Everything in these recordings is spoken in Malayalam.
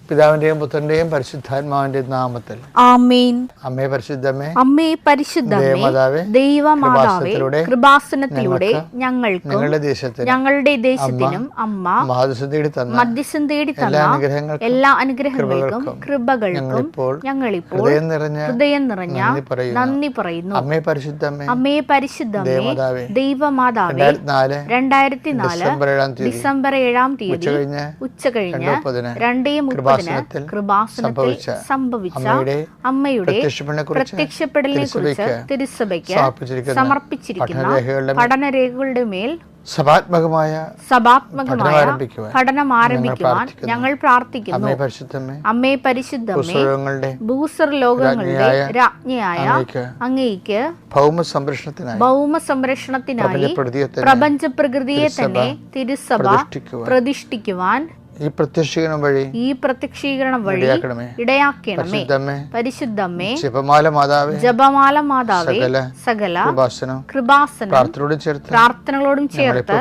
പിതാവിന്റെയും പുത്രന്റെയും പരിശുദ്ധാത്മാവിന്റെയും നാമത്തിൽ ആമേൻ. അമ്മേ പരിശുദ്ധമേ, അമ്മേ പരിശുദ്ധമേ, ദൈവമാതാവേ, കൃപാസനത്തിലൂടെ ഞങ്ങളുടെ ദേശത്തിനും അമ്മ മധ്യസ്ഥം തേടി തന്ന എല്ലാ അനുഗ്രഹങ്ങൾക്കും കൃപകൾക്കും ഞങ്ങളിപ്പോൾ ഹൃദയം നിറഞ്ഞ നന്ദി പറയുന്നു. അമ്മേ പരിശുദ്ധമേ, അമ്മേ പരിശുദ്ധമേ, ദൈവമാതാവേ, 2004 ഡിസംബർ 7 തീയതി ഉച്ചകഴിഞ്ഞ് 2:30 കൃപാസനത്തിൽ സംഭവിച്ച അമ്മയുടെ പ്രത്യക്ഷപ്പെടലിനെ കുറിച്ച് തിരുസഭയ്ക്ക് സമർപ്പിച്ചിരിക്കുന്ന പഠനരേഖകളുടെ മേൽ സഭാത്മകമായ പഠനം ആരംഭിക്കുവാൻ ഞങ്ങൾ പ്രാർത്ഥിക്കുന്നു. അമ്മേ പരിശുദ്ധമേ, ഭൂസ്വർ ലോകങ്ങളുടെ രാജ്ഞിയായ അങ്ങേയ്ക്ക് ഭൗമ സംരക്ഷണത്തിനായി പ്രപഞ്ച പ്രകൃതിയെ തന്നെ തിരുസഭ പ്രതിഷ്ഠിക്കുവാൻ ഈ പ്രത്യക്ഷീകരണം വഴി ഇടയാക്കണമേ. പരിശുദ്ധമേ, ജപമാല മാതാവേ, സകല കൃപാസനം പ്രാർത്ഥനകളോടും ചേർത്ത്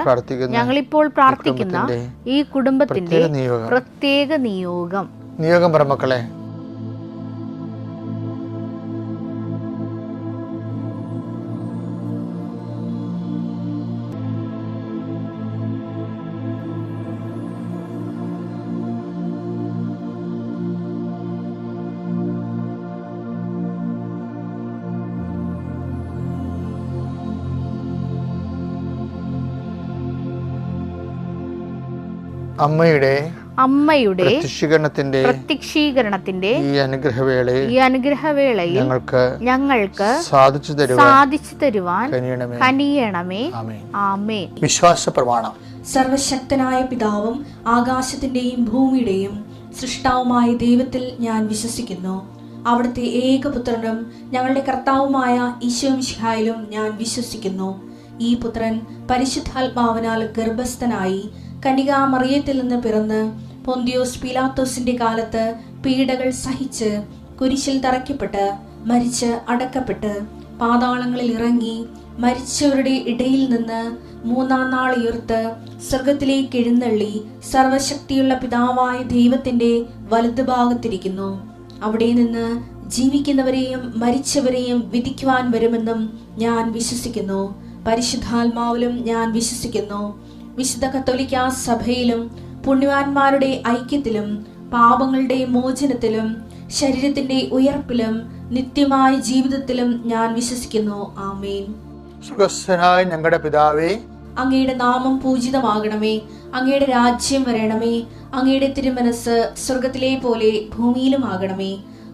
ഞങ്ങളിപ്പോൾ പ്രാർത്ഥിക്കുന്ന ഈ കുടുംബത്തിന്റെ പ്രത്യേക നിയോഗം പറമക്കളെ, അമ്മയുടെ പ്രത്യക്ഷീകരണത്തിന്റെ ഈ അനുഗ്രഹവേളയിൽ ഞങ്ങൾക്ക് സാധിച്ചു തരുവാൻ കനിയണമേ. ആമേൻ. വിശ്വാസ പ്രമാണം. സർവശക്തനായ പിതാവും ആകാശത്തിന്റെയും ഭൂമിയുടെയും സൃഷ്ടാവുമായ ദൈവത്തിൽ ഞാൻ വിശ്വസിക്കുന്നു. അവിടുത്തെ ഏകപുത്രനും ഞങ്ങളുടെ കർത്താവുമായ ഈശോമിശിഹായിലും ഞാൻ വിശ്വസിക്കുന്നു. ഈ പുത്രൻ പരിശുദ്ധാത്മാവിനാൽ ഗർഭസ്ഥനായി കന്യകാമറിയത്തിൽ നിന്ന് പിറന്ന് പൊന്തിയോസ് പീലാത്തോസിന്റെ കാലത്ത് പീഡകൾ സഹിച്ച് കുരിശിൽ തറയ്ക്കപ്പെട്ട് മരിച്ച് അടക്കപ്പെട്ട് പാതാളങ്ങളിൽ ഇറങ്ങി മരിച്ചവരുടെ ഇടയിൽ നിന്ന് 3-ാം നാൾ ഉയർത്ത് സ്വർഗത്തിലേക്ക് എഴുന്നള്ളി സർവശക്തിയുള്ള പിതാവായ ദൈവത്തിന്റെ വലതുഭാഗത്തിരിക്കുന്നു. അവിടെ നിന്ന് ജീവിക്കുന്നവരെയും മരിച്ചവരെയും വിധിക്കുവാൻ വരുമെന്നും ഞാൻ വിശ്വസിക്കുന്നു. പരിശുദ്ധാത്മാവിലും ഞാൻ വിശ്വസിക്കുന്നു. വിശുദ്ധ കത്തോലിക്കാ സഭയിലും പുണ്യവാന്മാരുടെ ഐക്യത്തിലും പാപങ്ങളുടെ മോചനത്തിലും ശരീരത്തിന്റെ ഉയർപ്പിലും നിത്യമായ ജീവിതത്തിലും ഞാൻ വിശ്വസിക്കുന്നു. ആമേൻ. സ്വർഗ്ഗസ്ഥനായ ഞങ്ങളുടെ പിതാവേ, അങ്ങയുടെ നാമം പൂജിതമാകണമേ. അങ്ങയുടെ രാജ്യം വരണമേ. അങ്ങയുടെ തിരുമനസ് സ്വർഗത്തിലെ പോലെ ഭൂമിയിലും ആകണമേ.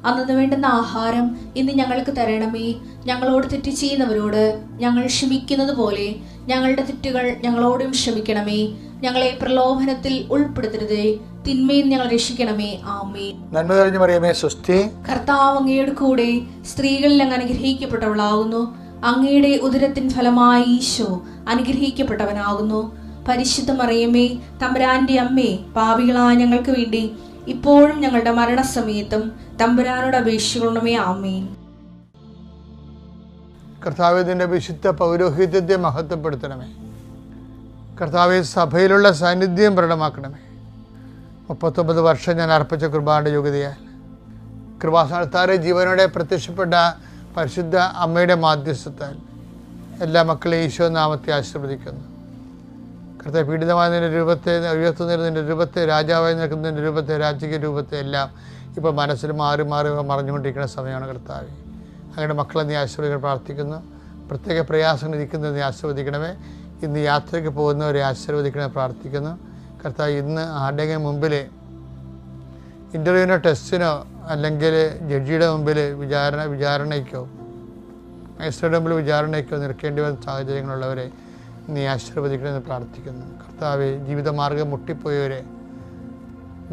അന്നു വേണ്ടുന്ന ആഹാരം ഇന്ന് ഞങ്ങൾക്ക് തരണമേ. ഞങ്ങളോട് തെറ്റ് ചെയ്യുന്നവരോട് ഞങ്ങൾ ക്ഷമിക്കുന്നത് പോലെ ഞങ്ങളുടെ തെറ്റുകൾ ഞങ്ങളോടും ക്ഷമിക്കണമേ. ഞങ്ങളെ പ്രലോഭനത്തിൽ ഉൾപ്പെടുത്തരുതേ, തിന്മയിൽ ഞങ്ങൾ രക്ഷിക്കണമേ. ആമേൻ. നന്മ നിറഞ്ഞ മറിയമേ, സ്വസ്തി. കർത്താവ് അങ്ങയുടെ കൂടെ സ്ത്രീകളിൽ അങ്ങ് അനുഗ്രഹിക്കപ്പെട്ടവളാകുന്നു. അങ്ങയുടെ ഉദരത്തിൻ ഫലമായി ഈശോ അനുഗ്രഹിക്കപ്പെട്ടവനാകുന്നു. പരിശുദ്ധ മറിയമേ, തമ്പുരാന്റെ അമ്മേ, പാപികളായ ഞങ്ങൾക്ക് വേണ്ടി ഇപ്പോഴും ഞങ്ങളുടെ മരണസമയത്തും തമ്പുരാനോട് അപേക്ഷിക്കണമേ. ആമേൻ. കർത്താവേ, നിന്റെ വിശുദ്ധ പൗരോഹിത്യത്തെ മഹത്വപ്പെടുത്തണമേ. കർത്താവേ, സഭയിലുള്ള സാന്നിധ്യം പ്രകടമാക്കണമേ. 39 വർഷം ഞാൻ അർപ്പിച്ച കുർബാനയുടെ യോഗ്യതയാൽ കൃപാസനത്താറെ ജീവനോടെ പ്രത്യക്ഷപ്പെട്ട പരിശുദ്ധ അമ്മയുടെ മാധ്യസ്ഥത്താൽ എല്ലാ മക്കളെയും ഈശോ നാമത്തെ ആശീർവദിക്കുന്നു. കർത്താവ്, പീഡിതമായ നിന്റെ രൂപത്തെ, ഉയർത്തുന്നതിന് നിന്റെ രൂപത്തെ, രാജാവായി നിൽക്കുന്ന നിന്റെ രൂപത്തെ, രാജകീയ രൂപത്തെ എല്ലാം ഇപ്പോൾ മനസ്സിൽ മാറി മറിഞ്ഞുകൊണ്ടിരിക്കുന്ന സമയമാണ്. കർത്താവ്, അങ്ങയുടെ മക്കളെ നീ ആശീർവദിക്കാൻ പ്രാർത്ഥിക്കുന്നു. പ്രത്യേക പ്രയാസങ്ങൾ ഇരിക്കുന്നത് നീ ആശീർവദിക്കണമേ. ഇന്ന് യാത്രയ്ക്ക് പോകുന്നവരെ ആശീർവദിക്കണമെന്ന് പ്രാർത്ഥിക്കുന്നു. കർത്താവ്, ഇന്ന് ആരുടെയെങ്കിലും മുമ്പിൽ ഇൻ്റർവ്യൂവിനോ ടെസ്റ്റിനോ അല്ലെങ്കിൽ ജഡ്ജിയുടെ മുമ്പിൽ വിചാരണയ്ക്കോ മജിസ്ട്രേറ്റ് മുമ്പിൽ വിചാരണയ്ക്കോ നിൽക്കേണ്ടി വന്ന സാഹചര്യങ്ങളുള്ളവരെ നീ ആശീർവദിക്കണമെന്ന് പ്രാർത്ഥിക്കുന്നു. കർത്താവെ, ജീവിതമാർഗം മുട്ടിപ്പോയവരെ,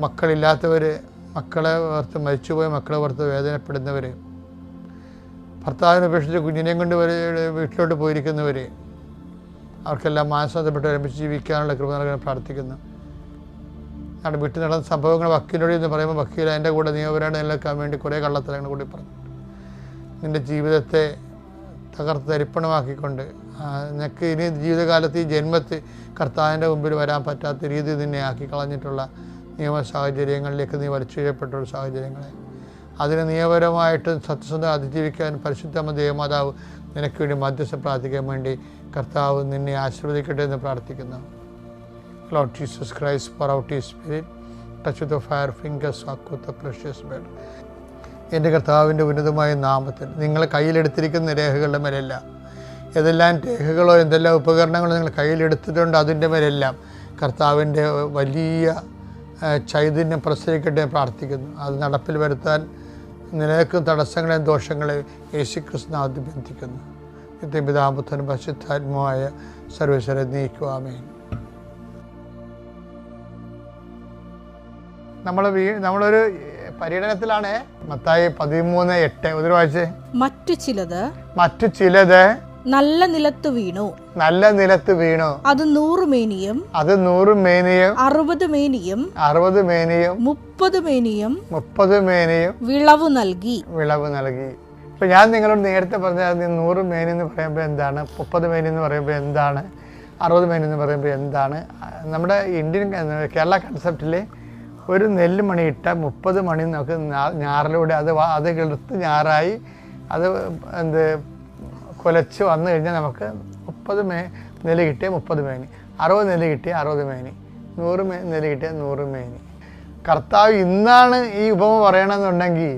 മക്കളില്ലാത്തവർ, മക്കളെ ഓർത്ത് മരിച്ചുപോയ മക്കളെ ഓർത്ത് വേദനപ്പെടുന്നവർ, ഭർത്താവിനെ ഉപേക്ഷിച്ച് കുഞ്ഞിനെയും കൊണ്ട് വീട്ടിലോട്ട് പോയിരിക്കുന്നവർ, അവർക്കെല്ലാം മാനസാന്തരപ്പെട്ട് ഒരുമിച്ച് ജീവിക്കാനുള്ള കൃപ നൽകാൻ പ്രാർത്ഥിക്കുന്നു. ഞങ്ങളുടെ വീട്ടിൽ നടന്ന സംഭവങ്ങൾ വക്കീലോട് എന്ന് പറയുമ്പോൾ വക്കീൽ എൻ്റെ കൂടെ നിയമപരമായിട്ട് നിലനിൽക്കാൻ വേണ്ടി കുറേ കള്ളത്തരങ്ങൾ കൂടി പറഞ്ഞു. നിൻ്റെ ജീവിതത്തെ തകർത്ത് തരിപ്പണമാക്കിക്കൊണ്ട് നിനക്ക് ഇനി ജീവിതകാലത്ത് ഈ ജന്മത്തിൽ കർത്താവിൻ്റെ മുമ്പിൽ വരാൻ പറ്റാത്ത രീതിയിൽ നിന്നെ ആക്കി കളഞ്ഞിട്ടുള്ള നിയമ സാഹചര്യങ്ങളിലേക്ക് നീ വലിച്ചിഴപ്പെട്ട സാഹചര്യങ്ങളെ അതിനെ നിയമപരമായിട്ട് സത്യസന്ധത അതിജീവിക്കാൻ പരിശുദ്ധ ദേവമാതാവ് നിനക്ക് വേണ്ടി മധ്യസ്ഥ പ്രാർത്ഥിക്കാൻ വേണ്ടി കർത്താവ് നിന്നെ ആശീർവദിക്കട്ടെ എന്ന് പ്രാർത്ഥിക്കുന്നു. Lord Jesus Christ, pour out His Spirit, touch with the fire fingers of the precious blood. എൻ്റെ കർത്താവിൻ്റെ ഉന്നതമായ നാമത്തിൽ നിങ്ങൾ കയ്യിലെടുത്തിരിക്കുന്ന രേഖകളുടെ മേലെല്ലാം, ഏതെല്ലാം രേഖകളോ എന്തെല്ലാം ഉപകരണങ്ങളോ നിങ്ങൾ കയ്യിലെടുത്തിട്ടുണ്ട് അതിൻ്റെ മേലെല്ലാം കർത്താവിൻ്റെ വലിയ ചൈതന്യം പ്രസരിക്കട്ടെ പ്രാർത്ഥിക്കുന്നു. അത് നടപ്പിൽ വരുത്താൻ നിലനിൽക്കുന്ന തടസ്സങ്ങളെയും ദോഷങ്ങളെയും യേശുക്രിസ്തു നാമത്തിൽ ബന്ധിക്കുന്നു. നിത്യപിതാപുത്രനും പരിശുദ്ധാത്മാവായ സർവ്വേശ്വരൻ നീക്കുക. ആമേൻ. നമ്മളൊരു പര്യടനത്തിലാണ്. മത്തായി 13:8 ഒരു വായിച്ചേ. മറ്റു ചിലത് നല്ല നിലത്ത് വീണു. അത് 100 മേനിയും 60 മേനിയും 30 മേനിയും വിളവ് നൽകി. ഇപ്പൊ ഞാൻ നിങ്ങളോട് നേരത്തെ പറഞ്ഞാൽ 100 മേനി എന്ന് പറയുമ്പോൾ എന്താണ്, 30 മേനി എന്ന് പറയുമ്പോൾ എന്താണ്, 60 മേനി എന്ന് പറയുമ്പോൾ എന്താണ്? നമ്മുടെ ഇന്ത്യൻ കേരള കൺസെപ്റ്റിൽ ഒരു നെല്ല് മണി ഇട്ടാൽ 30 മണി നമുക്ക് ഞാറിലൂടെ അത് കിളുത്ത് ഞാറായി അത് കുലച്ച് വന്നു കഴിഞ്ഞാൽ നമുക്ക് 30 നെല്ല് കിട്ടിയാൽ 30 മേനി, 60 നെല്ല് കിട്ടിയാൽ 60 മേനി, 100 നെല്ല് കിട്ടിയാൽ 100 മേനി. കർത്താവ് ഇന്നാണ് ഈ ഉപമ പറയണമെന്നുണ്ടെങ്കിൽ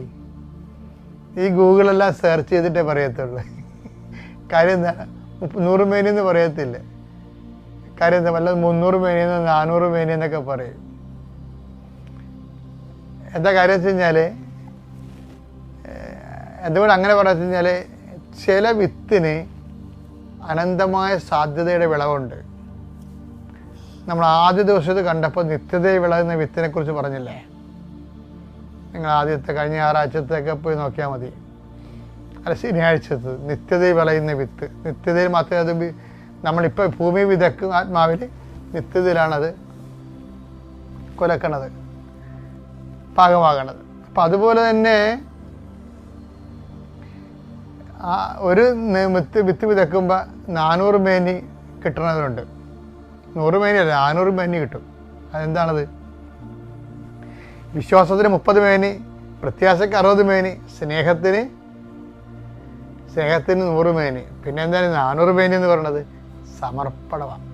ഈ ഗൂഗിളെല്ലാം സെർച്ച് ചെയ്തിട്ടേ പറയത്തുള്ളൂ. കാര്യം എന്താ, 100 മേനി എന്ന് പറയത്തില്ല. കാര്യം എന്താ, വല്ല 300 മേനിയെന്ന് 400 മേനി എന്നൊക്കെ പറയും. എന്താ കാര്യം വെച്ച് കഴിഞ്ഞാൽ, എന്തുകൊണ്ട് അങ്ങനെ പറഞ്ഞു കഴിഞ്ഞാൽ, ചില വിത്തിന് അനന്തമായ സാധ്യതയുടെ വിളവുണ്ട്. നമ്മൾ ആദ്യ ദിവസത്ത് കണ്ടപ്പോൾ നിത്യതയെ വിളകുന്ന വിത്തിനെ കുറിച്ച് പറഞ്ഞില്ലേ? നിങ്ങൾ കഴിഞ്ഞ ഞായറാഴ്ചത്തൊക്കെ പോയി നോക്കിയാൽ മതി. അല്ല, ശനിയാഴ്ചത്ത് നിത്യതയിൽ വിളയുന്ന വിത്ത്. നിത്യതയിൽ മാത്രമേ അത് നമ്മളിപ്പോൾ ഭൂമി വിതക്കും ആത്മാവിൽ നിത്യതയിലാണത് കൊലക്കണത്, പാകമാകണത്. അപ്പം അതുപോലെ തന്നെ ഒരു വിത്ത് വിതക്കുമ്പോൾ 400 മേനി കിട്ടണതുണ്ട്. 100 മേനി അല്ല, 400 മേനി കിട്ടും. അതെന്താണത്? വിശ്വാസത്തിന് 30 മേനി, പ്രത്യാശയ്ക്ക് 60 മേനി, സ്നേഹത്തിന് 100 മേനി. പിന്നെ എന്താണ് 400 മേനി എന്ന് പറയുന്നത്? സമർപ്പണമാണ്.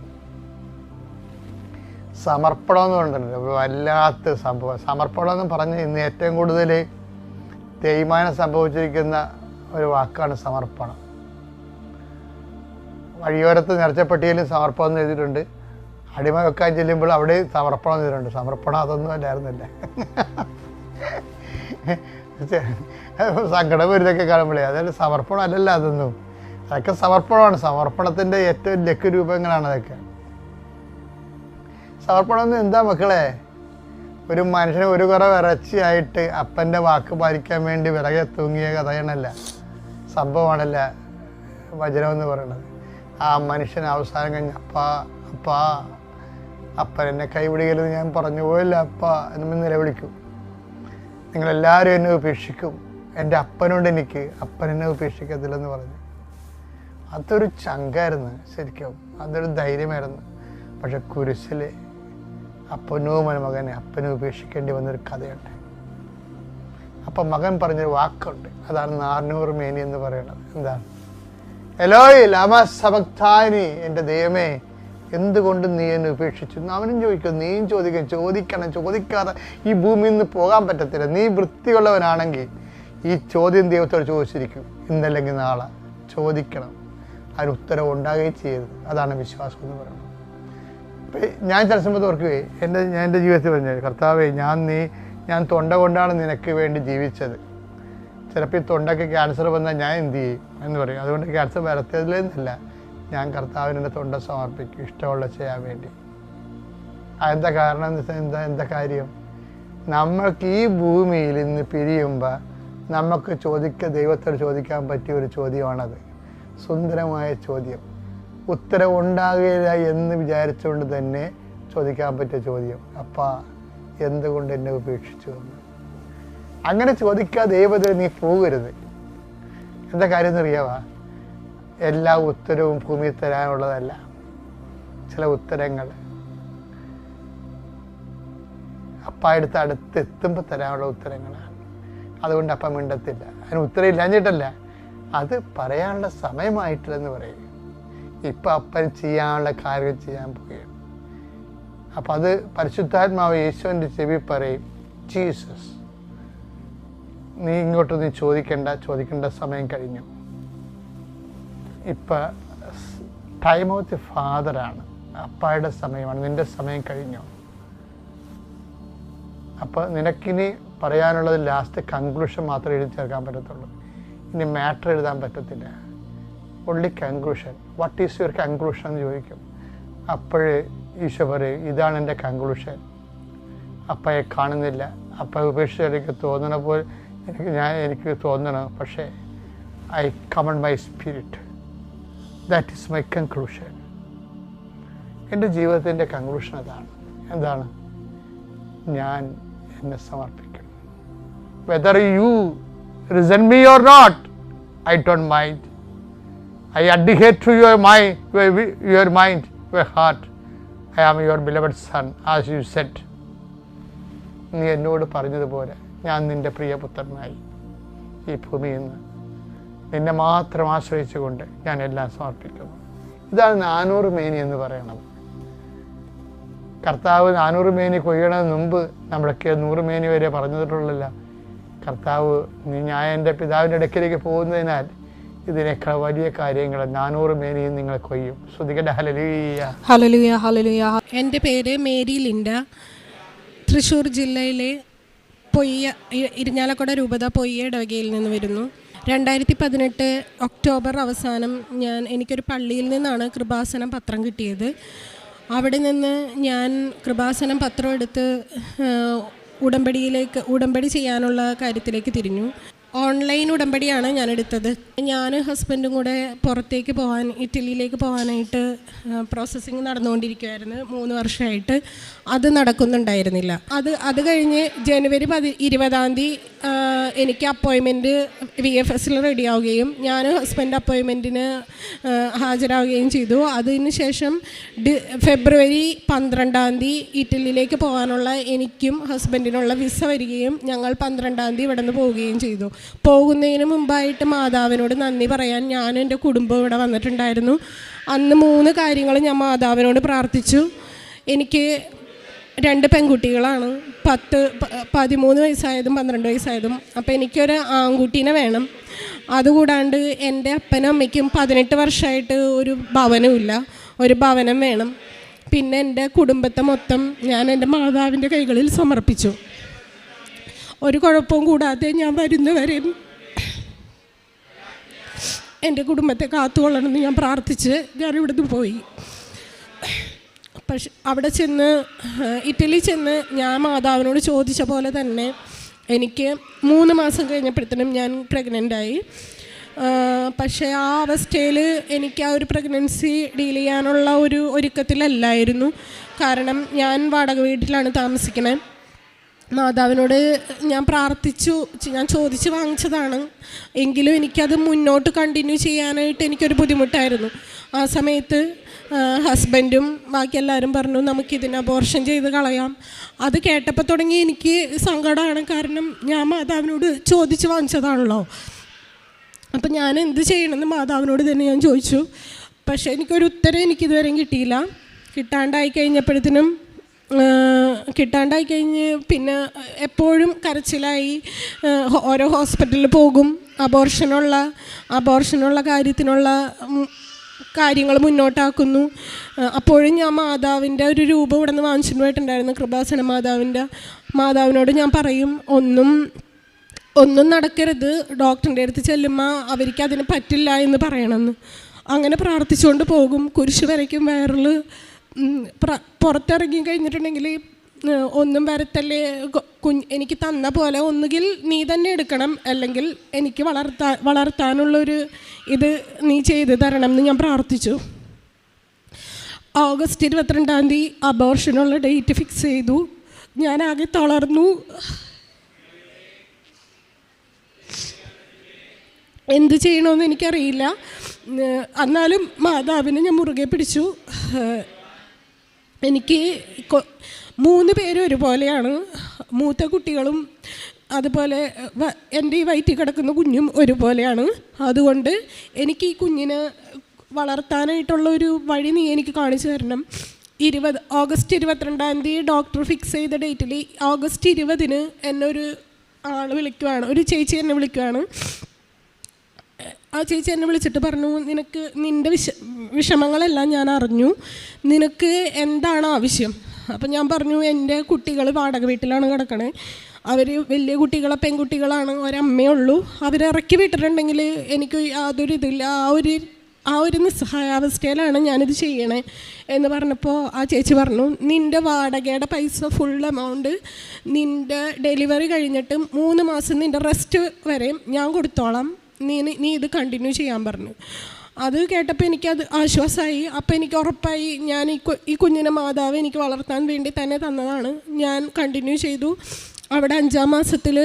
സമർപ്പണം എന്ന് പറഞ്ഞിട്ടുണ്ട്, വല്ലാത്ത സംഭവം. സമർപ്പണം എന്ന് പറഞ്ഞ് ഇന്ന് ഏറ്റവും കൂടുതൽ തേയ്മാനം സംഭവിച്ചിരിക്കുന്ന ഒരു വാക്കാണ് സമർപ്പണം. വഴിയോരത്ത് നേർച്ചപ്പെട്ടിയിലും സമർപ്പണം എന്ന് എഴുതിയിട്ടുണ്ട്. അടിമ വെക്കാൻ ചെല്ലുമ്പോൾ അവിടെ സമർപ്പണം എഴുതിയിട്ടുണ്ട്. സമർപ്പണം അതൊന്നും അല്ലായിരുന്നില്ല. സങ്കടം വരുന്നതൊക്കെ കാണുമ്പോഴേ അതായത് സമർപ്പണം അല്ലല്ലോ അതൊന്നും. അതൊക്കെ സമർപ്പണമാണ്. സമർപ്പണത്തിൻ്റെ ഏറ്റവും ലഘുരൂപങ്ങളാണ് അതൊക്കെ. സമർപ്പണം എന്ന് എന്താ മക്കളെ? ഒരു മനുഷ്യന് ഒരു കുറവ് ഇറച്ചിയായിട്ട് അപ്പൻ്റെ വാക്ക് പാലിക്കാൻ വേണ്ടി വിറകെ തൂങ്ങിയ കഥയാണല്ല, സംഭവമാണല്ല വചനം എന്ന് പറയുന്നത്. ആ മനുഷ്യൻ അവസാനം കഴിഞ്ഞ് അപ്പൻ എന്നെ കൈവിടുകയെന്ന് ഞാൻ പറഞ്ഞു പോയില്ല അപ്പ എന്ന് നിലവിളിക്കും. നിങ്ങളെല്ലാവരും എന്നെ ഉപേക്ഷിക്കും, എൻ്റെ അപ്പനോട് എനിക്ക് അപ്പൻ എന്നെ ഉപേക്ഷിക്കത്തില്ലെന്ന് പറഞ്ഞു. അതൊരു ചങ്കായിരുന്നു ശരിക്കും, അതൊരു ധൈര്യമായിരുന്നു. പക്ഷെ കുരിശിൽ അപ്പനോ മകനെ അപ്പനെ ഉപേക്ഷിക്കേണ്ടി വന്നൊരു കഥയുണ്ട്. അപ്പം മകൻ പറഞ്ഞൊരു വാക്കുണ്ട്, അതാണ് 400 മേനി എന്ന് പറയുന്നത്. എന്താണ്? എലോയ് ലമ സബക്താനി, എൻ്റെ ദൈവമേ എന്തുകൊണ്ട് നീ എന്നെ ഉപേക്ഷിച്ചു? അവനും ചോദിക്കും, നീയും ചോദിക്കാതെ ഈ ഭൂമിയിൽ നിന്ന് പോകാൻ പറ്റത്തില്ല. നീ വൃത്തിയുള്ളവനാണെങ്കിൽ ഈ ചോദ്യം ദൈവത്തോട് ചോദിച്ചിരിക്കും, ഇന്നല്ലെങ്കിൽ നാളെ ചോദിക്കണം, അതിന് ഉത്തരവ് ഉണ്ടാകുകയും ചെയ്യരുത്. അതാണ് വിശ്വാസം എന്ന് പറയുന്നത്. ഞാൻ ചില സമയത്ത് ഓർക്കുകയെ ഞാൻ എൻ്റെ ജീവിതത്തിൽ പറഞ്ഞത്, കർത്താവേ ഞാൻ തൊണ്ട കൊണ്ടാണ് നിനക്ക് വേണ്ടി ജീവിച്ചത്. ചിലപ്പോൾ ഈ തൊണ്ടയ്ക്ക് ക്യാൻസർ വന്നാൽ ഞാൻ എന്ത് ചെയ്യും എന്ന് പറയും. അതുകൊണ്ട് ക്യാൻസർ വരത്തതിലെന്നല്ല, ഞാൻ കർത്താവിന് എൻ്റെ തൊണ്ട സമർപ്പിക്കും ഇഷ്ടമുള്ള ചെയ്യാൻ വേണ്ടി. അതെന്താ കാരണം എന്ന് വെച്ചാൽ എന്താ കാര്യം? നമ്മൾക്ക് ഈ ഭൂമിയിൽ ഇന്ന് പിരിയുമ്പോൾ നമുക്ക് ദൈവത്തോട് ചോദിക്കാൻ പറ്റിയ ഒരു ചോദ്യമാണത്. സുന്ദരമായ ചോദ്യം, ഉത്തരം ഉണ്ടാകുകയില്ല എന്ന് വിചാരിച്ചുകൊണ്ട് തന്നെ ചോദിക്കാൻ പറ്റിയ ചോദ്യം, അപ്പാ എന്തുകൊണ്ട് എന്നെ ഉപേക്ഷിച്ചു എന്ന്. അങ്ങനെ ചോദിക്കാതെ ദൈവത്തിൽ നീ പോകരുത്. എന്താ കാര്യം എന്നറിയാവാ? എല്ലാ ഉത്തരവും ഭൂമിയിൽ തരാനുള്ളതല്ല. ചില ഉത്തരങ്ങൾ അപ്പായടുത്ത് അടുത്തെത്തുമ്പോൾ തരാനുള്ള ഉത്തരങ്ങളാണ്. അതുകൊണ്ട് അപ്പം മിണ്ടത്തില്ല. അതിന് ഉത്തരം ഇല്ലാഞ്ഞിട്ടല്ല, അത് പറയാനുള്ള സമയമായിട്ടില്ലെന്ന് പറയും. ഇപ്പം അപ്പൻ ചെയ്യാനുള്ള കാര്യം ചെയ്യാൻ പോവുകയാണ്. അപ്പം അത് പരിശുദ്ധാത്മാവ് യേശുവിൻ്റെ ചെവി പറയും, ജീസസ് നീ ഇങ്ങോട്ട് നീ ചോദിക്കേണ്ട സമയം കഴിഞ്ഞു. ഇപ്പം ടൈം ഓഫ് ദി ഫാദറാണ്, അപ്പായുടെ സമയമാണ്, നിൻ്റെ സമയം കഴിഞ്ഞു. അപ്പോൾ നിനക്കിനി പറയാനുള്ളത് ലാസ്റ്റ് കൺക്ലൂഷൻ മാത്രമേ എഴുതി ചേർക്കാൻ പറ്റത്തുള്ളൂ. ഇനി മാറ്റർ എഴുതാൻ പറ്റത്തില്ല. Only conclusion. What is your conclusion എന്ന് ചോദിക്കും. അപ്പോഴേ ഈശോ പറയും, ഇതാണ് എൻ്റെ കൺക്ലൂഷൻ. അപ്പയെ കാണുന്നില്ല, അപ്പ ഉപേക്ഷിച്ച് എനിക്ക് തോന്നണ പോലെ എനിക്ക് തോന്നണം, പക്ഷേ I commend my spirit. That is my conclusion. എൻ്റെ ജീവിതത്തിൻ്റെ കൺക്ലൂഷൻ അതാണ്. എന്താണ്? ഞാൻ എന്നെ സമർപ്പിക്കണം. Whether you resent me or not, I don't mind. I adhere to your mind, your heart. I am your beloved son, as you said. നീ എന്നോട് പറഞ്ഞതുപോലെ ഞാൻ നിൻ്റെ പ്രിയപുത്രനായി ഈ ഭൂമിയിൽ നിന്ന് നിന്നെ മാത്രം ആശ്രയിച്ചുകൊണ്ട് ഞാൻ എല്ലാം സമർപ്പിക്കുന്നു. ഇതാണ് 400 മേനി എന്ന് പറയണത്. കർത്താവ് 400 മേനി കൊയ്യണതിന് മുമ്പ് നമ്മളൊക്കെ 100 മേനി വരെ പറഞ്ഞിട്ടുള്ളല്ല. കർത്താവ് ഞാൻ എൻ്റെ പിതാവിൻ്റെ ഇടയ്ക്കിലേക്ക് പോകുന്നതിനാൽ ഇതിനേക്കാൾ വലിയ കാര്യങ്ങൾ 400 മേനിയും നിങ്ങൾ കൊയ്യും. ശ്രുതികട്ടെ. Hallelujah, hallelujah, hallelujah. എൻ്റെ പേര് മേരി ലിൻഡ. തൃശ്ശൂർ ജില്ലയിലെ ഇരിഞ്ഞാലക്കുട രൂപത പൊയ്യ ഇടവകയിൽ നിന്ന് വരുന്നു. 2018 ഒക്ടോബർ അവസാനം എനിക്കൊരു പള്ളിയിൽ നിന്നാണ് കൃപാസനം പത്രം കിട്ടിയത്. അവിടെ നിന്ന് ഞാൻ കൃപാസനം പത്രം എടുത്ത് ഉടമ്പടി ചെയ്യാനുള്ള കാര്യത്തിലേക്ക് തിരിഞ്ഞു. ഓൺലൈൻ ഉടമ്പടിയാണ് ഞാൻ എടുത്തത്. ഞാൻ ഹസ്ബൻഡും കൂടെ പുറത്തേക്ക് ഇറ്റലിയിലേക്ക് പോകാനായിട്ട് പ്രോസസ്സിങ് നടന്നുകൊണ്ടിരിക്കുമായിരുന്നു 3 വർഷമായിട്ട്. അത് നടക്കുന്നുണ്ടായിരുന്നില്ല. അത് കഴിഞ്ഞ് ജനുവരി 20 എനിക്ക് അപ്പോയിൻമെൻറ്റ് VFSൽ റെഡിയാവുകയും ഞാൻ ഹസ്ബൻഡ് അപ്പോയിൻമെൻറ്റിന് ഹാജരാവുകയും ചെയ്തു. അതിന് ശേഷം ഫെബ്രുവരി 12 ഇറ്റലിയിലേക്ക് പോകാനുള്ള എനിക്കും ഹസ്ബൻഡിനുള്ള വിസ വരികയും ഞങ്ങൾ 12 ഇവിടെ നിന്ന് പോവുകയും ചെയ്തു. പോകുന്നതിന് മുമ്പായിട്ട് മാതാവിനോട് നന്ദി പറയാൻ ഞാനും എൻ്റെ കുടുംബം ഇവിടെ വന്നിട്ടുണ്ടായിരുന്നു. അന്ന് 3 കാര്യങ്ങൾ ഞാൻ മാതാവിനോട് പ്രാർത്ഥിച്ചു. എനിക്ക് 2 പെൺകുട്ടികളാണ്, 13 വയസ്സായതും 12 വയസ്സായതും. അപ്പോൾ എനിക്കൊരു ആൺകുട്ടീനെ വേണം. അതുകൂടാണ്ട് എൻ്റെ അപ്പനും അമ്മയ്ക്കും 18 വർഷമായിട്ട് ഒരു ഭവനമില്ല, ഒരു ഭവനം വേണം. പിന്നെ എൻ്റെ കുടുംബത്തെ മൊത്തം ഞാൻ എൻ്റെ മാതാവിൻ്റെ കൈകളിൽ സമർപ്പിച്ചു. ഒരു കുഴപ്പവും കൂടാതെ ഞാൻ വരുന്നവരെയും എൻ്റെ കുടുംബത്തെ കാത്തുകൊള്ളണമെന്ന് ഞാൻ പ്രാർത്ഥിച്ച് ഞാനിവിടുന്ന് പോയി. പക്ഷെ അവിടെ ഇറ്റലി ചെന്ന് ഞാൻ മാതാവിനോട് ചോദിച്ച പോലെ തന്നെ എനിക്ക് 3 മാസം കഴിഞ്ഞപ്പോഴത്തേനും ഞാൻ പ്രഗ്നൻ്റായി. പക്ഷേ ആ അവസ്ഥയിൽ എനിക്ക് ആ ഒരു പ്രഗ്നൻസി ഡീൽ ചെയ്യാനുള്ള ഒരു ഒരുക്കത്തിലല്ലായിരുന്നു. കാരണം ഞാൻ വാടക വീട്ടിലാണ് താമസിക്കുന്നത്. മാതാവിനോട് ഞാൻ പ്രാർത്ഥിച്ചു, ഞാൻ ചോദിച്ച് വാങ്ങിച്ചതാണ്. എങ്കിലും എനിക്കത് മുന്നോട്ട് കണ്ടിന്യൂ ചെയ്യാനായിട്ട് എനിക്കൊരു ബുദ്ധിമുട്ടായിരുന്നു. ആ സമയത്ത് ഹസ്ബൻഡും ബാക്കി എല്ലാവരും പറഞ്ഞു, നമുക്കിതിന് അബോർഷൻ ചെയ്ത് കളയാം. അത് കേട്ടപ്പോൾ തുടങ്ങി എനിക്ക് സങ്കടമാണ്. കാരണം ഞാൻ മാതാവിനോട് ചോദിച്ച് വാങ്ങിച്ചതാണല്ലോ. അപ്പം ഞാൻ എന്ത് ചെയ്യണമെന്ന് മാതാവിനോട് തന്നെ ഞാൻ ചോദിച്ചു. പക്ഷേ എനിക്കൊരു ഉത്തരം എനിക്കിതുവരെയും കിട്ടിയില്ല. കിട്ടാണ്ടായി കഴിഞ്ഞ് പിന്നെ എപ്പോഴും കരച്ചിലായി. ഓരോ ഹോസ്പിറ്റലിൽ പോകും, അബോർഷനുള്ള കാര്യത്തിനുള്ള കാര്യങ്ങൾ മുന്നോട്ടാക്കുന്നു. അപ്പോഴും ഞാൻ മാതാവിൻ്റെ ഒരു രൂപം ഇവിടെ നിന്ന് വാങ്ങിച്ചിട്ട് പോയിട്ടുണ്ടായിരുന്നു, കൃപാസന മാതാവിനോട് ഞാൻ പറയും, ഒന്നും നടക്കരുത്, ഡോക്ടറിൻ്റെ അടുത്ത് ചെല്ലുമ്പോൾ അവർക്ക് അതിന് പറ്റില്ല എന്ന് പറയണമെന്ന്. അങ്ങനെ പ്രാർത്ഥിച്ചുകൊണ്ട് പോകും. കുരിശ് വരയ്ക്കും, വയറിൽ പുറത്തിറങ്ങി കഴിഞ്ഞിട്ടുണ്ടെങ്കിൽ ഒന്നും വരത്തല്ലേ, എനിക്ക് തന്ന പോലെ ഒന്നുകിൽ നീ തന്നെ എടുക്കണം, അല്ലെങ്കിൽ എനിക്ക് വളർത്താനുള്ളൊരു ഇത് നീ ചെയ്ത് തരണം എന്ന് ഞാൻ പ്രാർത്ഥിച്ചു. ഓഗസ്റ്റ് 22 അബോർഷനുള്ള ഡേറ്റ് ഫിക്സ് ചെയ്തു. ഞാനാകെ തളർന്നു. എന്ത് ചെയ്യണമെന്ന് എനിക്കറിയില്ല. എന്നാലും മാതാവിനെ ഞാൻ മുറുകെ പിടിച്ചു. എനിക്ക് 3 പേരും ഒരുപോലെയാണ്. മൂത്ത കുട്ടികളും അതുപോലെ എൻ്റെ ഈ വയറ്റിൽ കിടക്കുന്ന കുഞ്ഞും ഒരുപോലെയാണ്. അതുകൊണ്ട് എനിക്ക് ഈ കുഞ്ഞിനെ വളർത്താനായിട്ടുള്ള ഒരു വഴി നീ എനിക്ക് കാണിച്ചു തരണം. ഓഗസ്റ്റ് 22 ഡോക്ടർ ഫിക്സ് ചെയ്ത ഡേറ്റിൽ ഓഗസ്റ്റ് 20 എന്നൊരു ആൾ വിളിക്കുവാണ്, ഒരു ചേച്ചി എന്നെ വിളിക്കുവാണ്. ആ ചേച്ചി എന്നെ വിളിച്ചിട്ട് പറഞ്ഞു, നിനക്ക് നിൻ്റെ വിഷമങ്ങളെല്ലാം ഞാൻ അറിഞ്ഞു, നിനക്ക് എന്താണ് ആവശ്യം? അപ്പം ഞാൻ പറഞ്ഞു, എൻ്റെ കുട്ടികൾ വാടക വീട്ടിലാണ് കിടക്കണേ, അവർ വലിയ കുട്ടികളെ പെൺകുട്ടികളാണ്, ഒരമ്മയുള്ളൂ, അവരിറക്കി വിട്ടിട്ടുണ്ടെങ്കിൽ എനിക്ക് യാതൊരു ഇതില്ല, ആ ഒരു നിസ്സഹായാവസ്ഥയിലാണ് ഞാനിത് ചെയ്യണേ എന്ന് പറഞ്ഞപ്പോൾ ആ ചേച്ചി പറഞ്ഞു, നിൻ്റെ വാടകയുടെ പൈസ ഫുൾ എമൗണ്ട് നിൻ്റെ ഡെലിവറി കഴിഞ്ഞിട്ട് 3 മാസം നിൻ്റെ റെസ്റ്റ് വരെ ഞാൻ കൊടുത്തോളാം, നീ ഇത് കണ്ടിന്യൂ ചെയ്യാൻ പറഞ്ഞു. അത് കേട്ടപ്പോൾ എനിക്കത് ആശ്വാസമായി. അപ്പോൾ എനിക്ക് ഉറപ്പായി ഞാൻ ഈ കുഞ്ഞിനെ മാതാവ് എനിക്ക് വളർത്താൻ വേണ്ടി തന്നെ തന്നതാണ്. ഞാൻ കണ്ടിന്യൂ ചെയ്തു. അവിടെ 5-ാം മാസത്തിൽ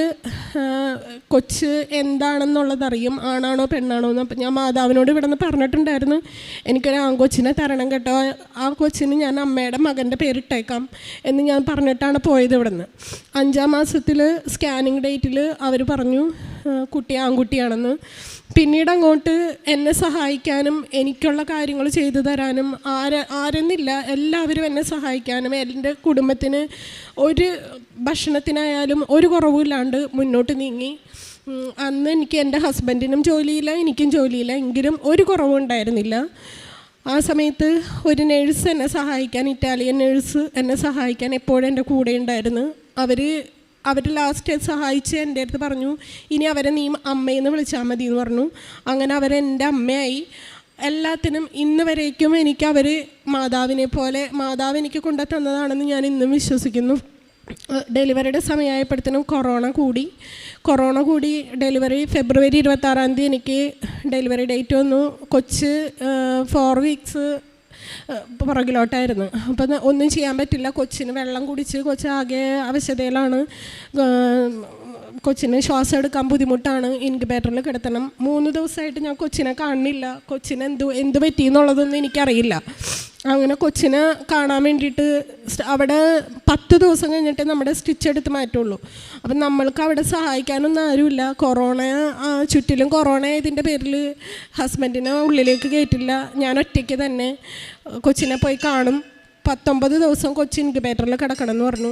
കൊച്ച് എന്താണെന്നുള്ളതറിയും, ആണാണോ പെണ്ണാണോ എന്ന്. അപ്പം ഞാൻ മാതാവിനോട് ഇവിടെ നിന്ന് പറഞ്ഞിട്ടുണ്ടായിരുന്നു, എനിക്കൊരു ആൺകൊച്ചിനെ തരണം കേട്ടോ, ആ കൊച്ചിന് ഞാൻ അമ്മയുടെ മകൻ്റെ പേരിട്ടേക്കാം എന്ന് ഞാൻ പറഞ്ഞിട്ടാണ് പോയത് ഇവിടെ നിന്ന്. 5-ാം മാസത്തിൽ സ്കാനിങ് ഡേറ്റിൽ അവർ പറഞ്ഞു കുട്ടി ആൺകുട്ടിയാണെന്ന്. പിന്നീട് അങ്ങോട്ട് എന്നെ സഹായിക്കാനും എനിക്കുള്ള കാര്യങ്ങൾ ചെയ്തു തരാനും ആരെന്നില്ല, എല്ലാവരും എന്നെ സഹായിക്കാനും എൻ്റെ കുടുംബത്തിന് ഒരു ഭക്ഷണത്തിനായാലും ഒരു കുറവുമില്ലാണ്ട് മുന്നോട്ട് നീങ്ങി. അന്ന് എനിക്ക് എൻ്റെ ഹസ്ബൻഡിനും ജോലിയില്ല, എനിക്കും ജോലിയില്ല, എങ്കിലും ഒരു കുറവും ഉണ്ടായിരുന്നില്ല. ആ സമയത്ത് ഒരു നേഴ്സ് എന്നെ സഹായിക്കാൻ, ഇറ്റാലിയൻ നേഴ്സ് എന്നെ സഹായിക്കാൻ എപ്പോഴും എൻ്റെ കൂടെ ഉണ്ടായിരുന്നു. അവർ ലാസ്റ്റ് സഹായിച്ച് എൻ്റെ അടുത്ത് പറഞ്ഞു, ഇനി അവരെ നീ അമ്മയെന്ന് വിളിച്ചാൽ മതി എന്ന് പറഞ്ഞു. അങ്ങനെ അവരെൻ്റെ അമ്മയായി. എല്ലാത്തിനും ഇന്ന് വരേക്കും എനിക്ക് അവർ മാതാവിനെ പോലെ, മാതാവ് എനിക്ക് കൊണ്ടു തന്നതാണെന്ന് ഞാൻ ഇന്നും വിശ്വസിക്കുന്നു. ഡെലിവറിയുടെ സമയമായപ്പോഴത്തേനും കൊറോണ കൂടി ഡെലിവറി ഫെബ്രുവരി 26 എനിക്ക് ഡെലിവറി ഡേറ്റ് വന്നു. കൊച്ച് 4 വീക്സ് പുറകിലോട്ടായിരുന്നു. അപ്പം ഒന്നും ചെയ്യാൻ പറ്റില്ല. കൊച്ചിന് വെള്ളം കുടിച്ച് കൊച്ചാകെ അവശതയിലാണ്. കൊച്ചിന് ശ്വാസം എടുക്കാൻ ബുദ്ധിമുട്ടാണ്, ഇൻക്യുബേറ്ററിൽ കിടത്തണം. 3 ദിവസമായിട്ട് ഞാൻ കൊച്ചിനെ കാണുന്നില്ല. കൊച്ചിന് എന്ത് പറ്റിയെന്നുള്ളതൊന്നും എനിക്കറിയില്ല. അങ്ങനെ കൊച്ചിനെ കാണാൻ വേണ്ടിയിട്ട് അവിടെ 10 ദിവസം കഴിഞ്ഞിട്ട് നമ്മുടെ സ്റ്റിച്ച് എടുത്ത് മാറ്റുള്ളൂ. അപ്പം നമ്മൾക്ക് അവിടെ സഹായിക്കാനൊന്നും ആരുമില്ല. ചുറ്റിലും കൊറോണ ഇതിൻ്റെ പേരിൽ ഹസ്ബൻഡിനെ ഉള്ളിലേക്ക് കയറ്റില്ല. ഞാൻ ഒറ്റയ്ക്ക് തന്നെ കൊച്ചിനെ പോയി കാണും. 19 ദിവസം കൊച്ചി ഇൻക്യുബേറ്ററിൽ കിടക്കണം എന്ന് പറഞ്ഞു.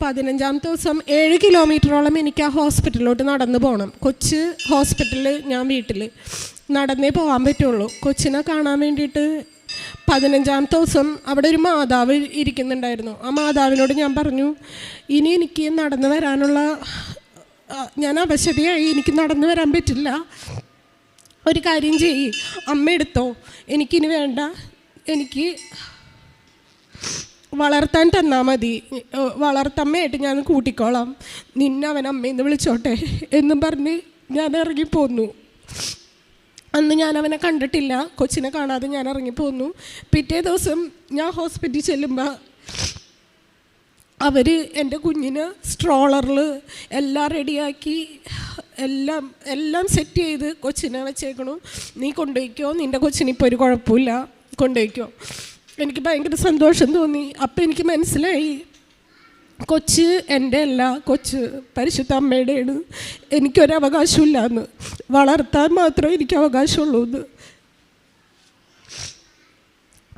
15-ാമത്തെ ദിവസം 7 കിലോമീറ്ററോളം എനിക്ക് ആ ഹോസ്പിറ്റലിലോട്ട് നടന്നു പോകണം. കൊച്ച് ഹോസ്പിറ്റലിൽ, ഞാൻ വീട്ടിൽ, നടന്നേ പോകാൻ പറ്റുള്ളൂ. കൊച്ചിനെ കാണാൻ വേണ്ടിയിട്ട് 15-ാമത്തെ ദിവസം അവിടെ ഒരു മാതാവ് ഇരിക്കുന്നുണ്ടായിരുന്നു. ആ മാതാവിനോട് ഞാൻ പറഞ്ഞു, ഇനി എനിക്ക് നടന്നു വരാനുള്ള, ഞാൻ അവശതയായി, എനിക്ക് നടന്നു വരാൻ പറ്റില്ല, ഒരു കാര്യം ചെയ്യ്, അമ്മ എടുത്തോ, എനിക്കിനി വേണ്ട, എനിക്ക് വളർത്താൻ തന്നാൽ മതി, വളർത്തമ്മയായിട്ട് ഞാൻ കൂട്ടിക്കോളാം, നിന്നെ അവൻ അമ്മയെന്ന് വിളിച്ചോട്ടെ എന്നും പറഞ്ഞ് ഞാൻ ഇറങ്ങിപ്പോന്നു. അന്ന് ഞാൻ അവനെ കണ്ടിട്ടില്ല, കൊച്ചിനെ കാണാതെ ഞാൻ ഇറങ്ങിപ്പോന്നു. പിറ്റേ ദിവസം ഞാൻ ഹോസ്പിറ്റലിൽ ചെല്ലുമ്പോൾ അവർ എൻ്റെ കുഞ്ഞിന് സ്ട്രോളറിൽ എല്ലാം റെഡിയാക്കി എല്ലാം സെറ്റ് ചെയ്ത് കൊച്ചിനെ വെച്ചേക്കണു. നീ കൊണ്ടുപോയിക്കോ, നിൻ്റെ കൊച്ചിനിപ്പോൾ ഒരു കുഴപ്പമില്ല, കൊണ്ടുപോയിക്കോ. എനിക്ക് ഭയങ്കര സന്തോഷം തോന്നി. അപ്പം എനിക്ക് മനസ്സിലായി, കൊച്ച് എൻ്റെ അല്ല, കൊച്ച് പരിശുദ്ധ അമ്മയുടെയാണ്, എനിക്കൊരവകാശമില്ല എന്ന്, വളർത്താൻ മാത്രമേ എനിക്ക് അവകാശമുള്ളൂ എന്ന്.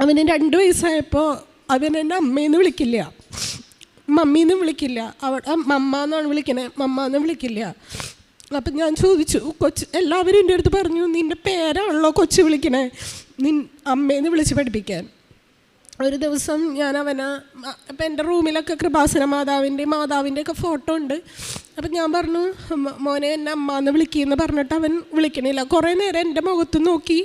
അവന് 2 വയസ്സായപ്പോൾ അവൻ എന്നെ അമ്മയെന്ന് വിളിക്കില്ല, മമ്മീന്ന് വിളിക്കില്ല, അവിടെ മമ്മ എന്നാണ് വിളിക്കണേ, മമ്മ എന്ന് വിളിക്കില്ല. അപ്പം ഞാൻ ചോദിച്ചു, എല്ലാവരും എൻ്റെ അടുത്ത് പറഞ്ഞു, നിൻ്റെ പേരാണല്ലോ കൊച്ച് വിളിക്കണേ, അമ്മയെന്ന് വിളിച്ച് പഠിപ്പിക്കാൻ. ഒരു ദിവസം ഞാൻ അവനെ, അപ്പം എൻ്റെ റൂമിലൊക്കെ കൃപാസന മാതാവിൻ്റെയൊക്കെ ഫോട്ടോ ഉണ്ട്. അപ്പം ഞാൻ പറഞ്ഞു, മോനെ എന്നെ അമ്മ എന്ന് വിളിക്കുമെന്ന് പറഞ്ഞിട്ട് അവൻ വിളിക്കണില്ല. കുറേ നേരം എൻ്റെ മുഖത്ത് നോക്കി,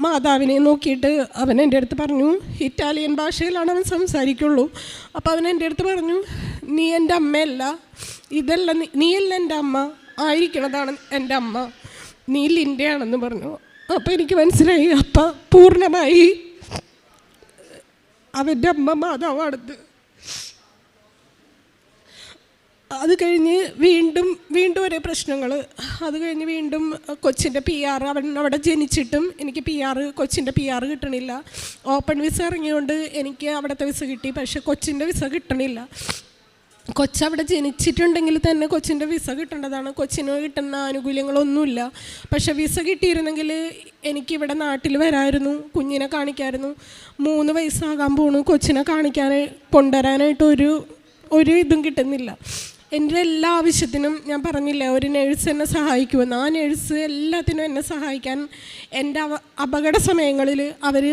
മാതാവിനെ നോക്കിയിട്ട് അവൻ എൻ്റെ അടുത്ത് പറഞ്ഞു, ഇറ്റാലിയൻ ഭാഷയിലാണ് അവൻ സംസാരിക്കുള്ളൂ. അപ്പോൾ അവൻ എൻ്റെ അടുത്ത് പറഞ്ഞു, നീ എൻ്റെ അമ്മയല്ല, ഇതല്ല, നീയല്ല എൻ്റെ അമ്മ, ആയിരിക്കണതാണ് എൻ്റെ അമ്മ, നീ ലിൻ്റെയാണെന്ന് പറഞ്ഞു. അപ്പോൾ എനിക്ക് മനസ്സിലായി, അപ്പം പൂർണ്ണമായി അവൻ്റെ അമ്മ മാതാവാണെന്ന്. അത് കഴിഞ്ഞ് വീണ്ടും ഒരേ പ്രശ്നങ്ങൾ. അത് കഴിഞ്ഞ് വീണ്ടും കൊച്ചിൻ്റെ PR, അവൻ അവിടെ ജനിച്ചിട്ടും എനിക്ക് കൊച്ചിൻ്റെ PR കിട്ടണില്ല. ഓപ്പൺ വിസ ഇറങ്ങിയോണ്ട് എനിക്ക് അവിടുത്തെ വിസ കിട്ടി, പക്ഷെ കൊച്ചിൻ്റെ വിസ കിട്ടണില്ല. കൊച്ചവിടെ ജനിച്ചിട്ടുണ്ടെങ്കിൽ തന്നെ കൊച്ചിൻ്റെ വിസ കിട്ടേണ്ടതാണ്. കൊച്ചിന് കിട്ടുന്ന ആനുകൂല്യങ്ങളൊന്നുമില്ല. പക്ഷേ വിസ കിട്ടിയിരുന്നെങ്കിൽ എനിക്കിവിടെ നാട്ടിൽ വരായിരുന്നു, കുഞ്ഞിനെ കാണിക്കായിരുന്നു. 3 വയസ്സാകാൻ പോണു, കൊച്ചിനെ കാണിക്കാൻ കൊണ്ടുവരാനായിട്ട് ഒരു ഇതും കിട്ടുന്നില്ല. എൻ്റെ എല്ലാ ആവശ്യത്തിനും ഞാൻ പറഞ്ഞില്ല ഒരു നേഴ്സ് എന്നെ സഹായിക്കുമെന്ന്. ആ നേഴ്സ് എല്ലാത്തിനും എന്നെ സഹായിക്കാൻ എൻ്റെ അപകട സമയങ്ങളിൽ അവർ